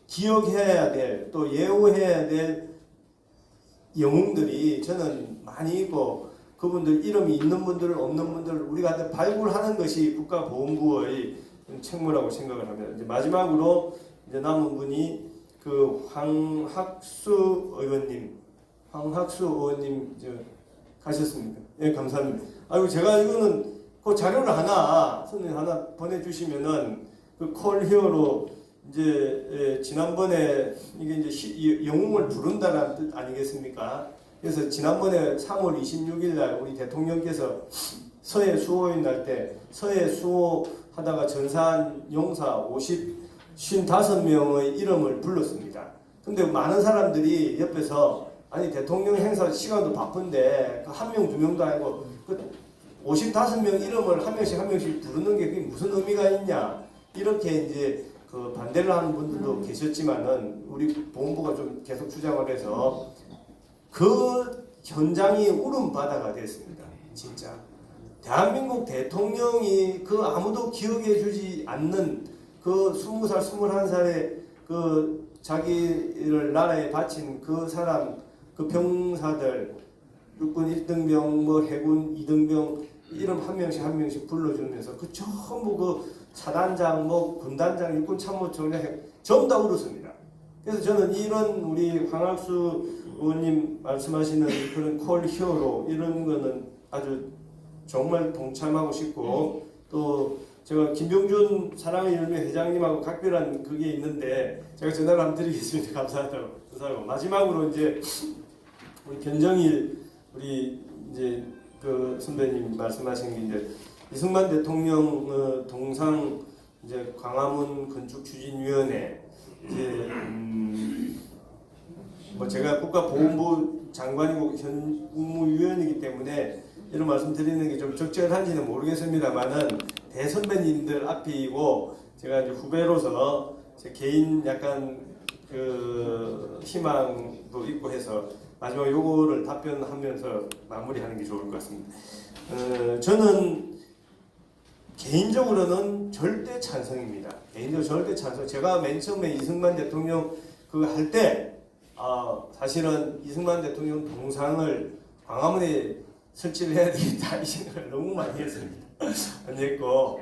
기억해야 될 또 예우해야 될 영웅들이 저는 많이 있고 그분들 이름이 있는 분들 없는 분들 우리가 발굴하는 것이 국가보훈부의 책무라고 생각을 합니다. 이제 마지막으로 이제 남은 분이 그 황학수 의원님 저 가셨습니까? 예, 감사합니다. 아이고 제가 이거는 그 자료를 선생님 하나 보내주시면은 그 콜 히어로 이제 지난번에 이게 이제 영웅을 부른다라는 뜻 아니겠습니까? 그래서 지난번에 3월 26일 날 우리 대통령께서 서해 수호인 날 때 서해 수호하다가 전사한 용사 55명의 이름을 불렀습니다. 근데 많은 사람들이 옆에서 아니 대통령 행사 시간도 바쁜데 한 명, 두 명도 아니고 그 55명 이름을 한 명씩 부르는 게 그게 무슨 의미가 있냐 이렇게 이제 그 반대를 하는 분들도 계셨지만은 우리 보훈부가 좀 계속 주장을 해서 그 현장이 울음바다가 됐습니다. 진짜 대한민국 대통령이 그 아무도 기억해주지 않는 그 20살, 21살의 그 자기를 나라에 바친 그 사람, 그 병사들, 육군 1등병, 뭐 해군 2등병 이름 한 명씩 불러주면서 그 전부 그 사단장, 뭐 군단장, 육군 참모총장 전부 다 울었습니다. 그래서 저는 이런 우리 황학수 의원님 말씀하시는 그런 콜 히어로 이런 거는 아주 정말 동참하고 싶고 또 제가 김병준 사랑의 열매 회장님하고 각별한 그게 있는데 제가 전화를 한번 드리겠습니다. 감사하다고. 마지막으로 이제 우리 변정일 우리 이제 그 선배님 말씀하신 게 이제 이승만 대통령 동상 이제 광화문 건축 추진위원회 이제 뭐 제가 국가보훈부 장관이고 현 국무위원이기 때문에 이런 말씀 드리는 게 좀 적절한지는 모르겠습니다만은 대선배님들 앞이고 제가 이제 후배로서 제 개인 약간 그 희망도 있고 해서 마지막 요거를 답변하면서 마무리하는 게 좋을 것 같습니다. 저는 개인적으로는 절대 찬성입니다. 개인적으로 절대 찬성. 제가 맨 처음에 이승만 대통령 그 할 때 사실은 이승만 대통령 동상을 광화문에 설치를 해야 되겠다 이 생각을 너무 많이 했습니다. 많이 했고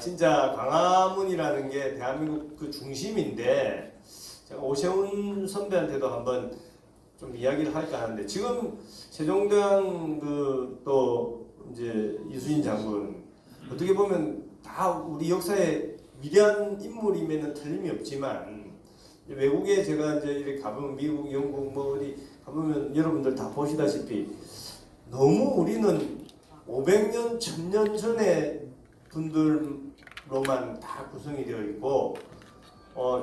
진짜 광화문이라는 게 대한민국 그 중심인데 제가 오세훈 선배한테도 한번 좀 이야기를 할까 하는데 지금 세종대왕 그 또 이제 이수인 장군 어떻게 보면 다 우리 역사에 위대한 인물임에는 틀림이 없지만 외국에 제가 이제 이렇게 가보면 미국, 영국 뭐 어디 가보면 여러분들 다 보시다시피 너무 우리는 500년, 1000년 전의 분들로만 다 구성이 되어 있고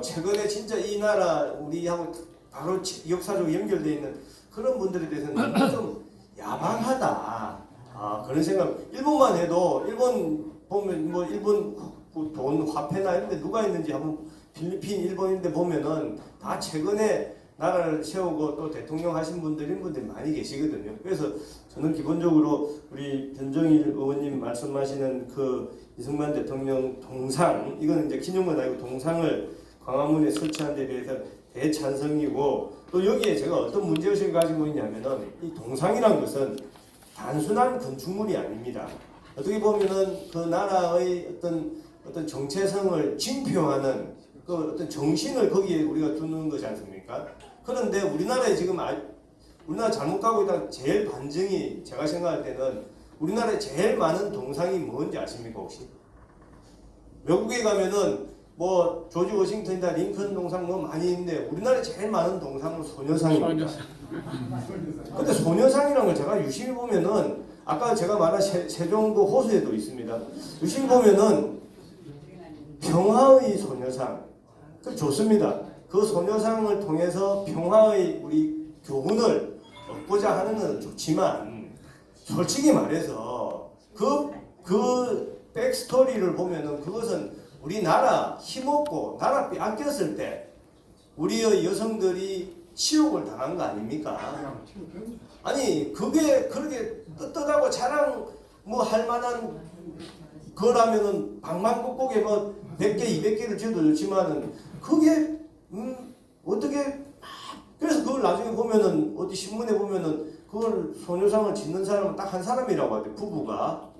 최근에 진짜 이 나라 우리하고 바로 역사적으로 연결되어 있는 그런 분들에 대해서는 너무 좀 야망하다. 그런 생각. 일본만 해도 일본 보면 뭐 일본 돈 화폐나 이런 데 누가 있는지 한번 필리핀, 일본인데 보면은 다 최근에 나라를 세우고 또 대통령 하신 분들이 많이 계시거든요. 그래서 저는 기본적으로 우리 변정일 의원님 말씀하시는 그 이승만 대통령 동상, 이거는 이제 기념은 아니고 동상을 광화문에 설치한 데 대해서 대찬성이고 또 여기에 제가 어떤 문제의식을 가지고 있냐면은 이 동상이란 것은 단순한 건축물이 아닙니다. 어떻게 보면은 그 나라의 어떤 정체성을 징표하는 그 어떤 정신을 거기에 우리가 두는 거지 않습니까? 그런데 우리나라에 지금 우리나라 잘못 가고 있다 제일 반증이 제가 생각할 때는 우리나라에 제일 많은 동상이 뭔지 아십니까 혹시? 외국에 가면은 뭐 조지 워싱턴이다 링컨 동상 뭐 많이 있는데 우리나라에 제일 많은 동상은 소녀상입니다. 근데 소녀상이라는 걸 제가 유심히 보면은 아까 제가 말한 세종그 호수에도 있습니다. 유심히 보면은 평화의 소녀상 그 좋습니다. 그 소녀상을 통해서 평화의 우리 교훈을 얻고자 하는 건 좋지만 솔직히 말해서 그 백스토리를 보면은 그것은 우리나라 힘없고 나라 빼앗겼을 때 우리의 여성들이 치욕을 당한 거 아닙니까? 아니 그게 그렇게 떳떳하고 자랑 뭐 할 만한 거라면은 방방곡곡에 뭐 100개 200개를 지어도 좋지만은 그게 어떻게 그래서 그걸 나중에 보면은 어디 신문에 보면은 그걸 소녀상을 짓는 사람은 딱 한 사람이라고 하대 부부가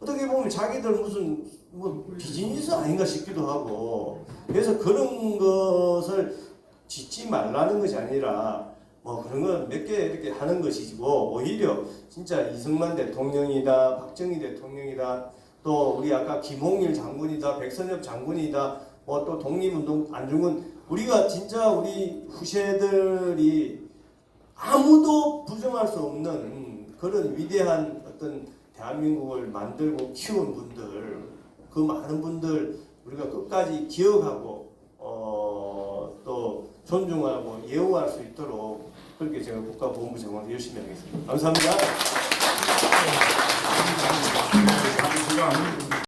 어떻게 보면 자기들 무슨 뭐 비즈니스 아닌가 싶기도 하고, 그래서 그런 것을 짓지 말라는 것이 아니라 뭐 그런 건 몇 개 이렇게 하는 것이고, 오히려 진짜 이승만 대통령이다, 박정희 대통령이다, 또 우리 아까 김홍일 장군이다, 백선엽 장군이다, 뭐 또 독립운동 안중근, 우리가 진짜 우리 후세들이 아무도 부정할 수 없는 그런 위대한 어떤 대한민국을 만들고 키운 분들, 그 많은 분들 우리가 끝까지 기억하고 또 존중하고 예우할 수 있도록 그렇게 제가 국가보훈부 장관으로 열심히 하겠습니다. 감사합니다.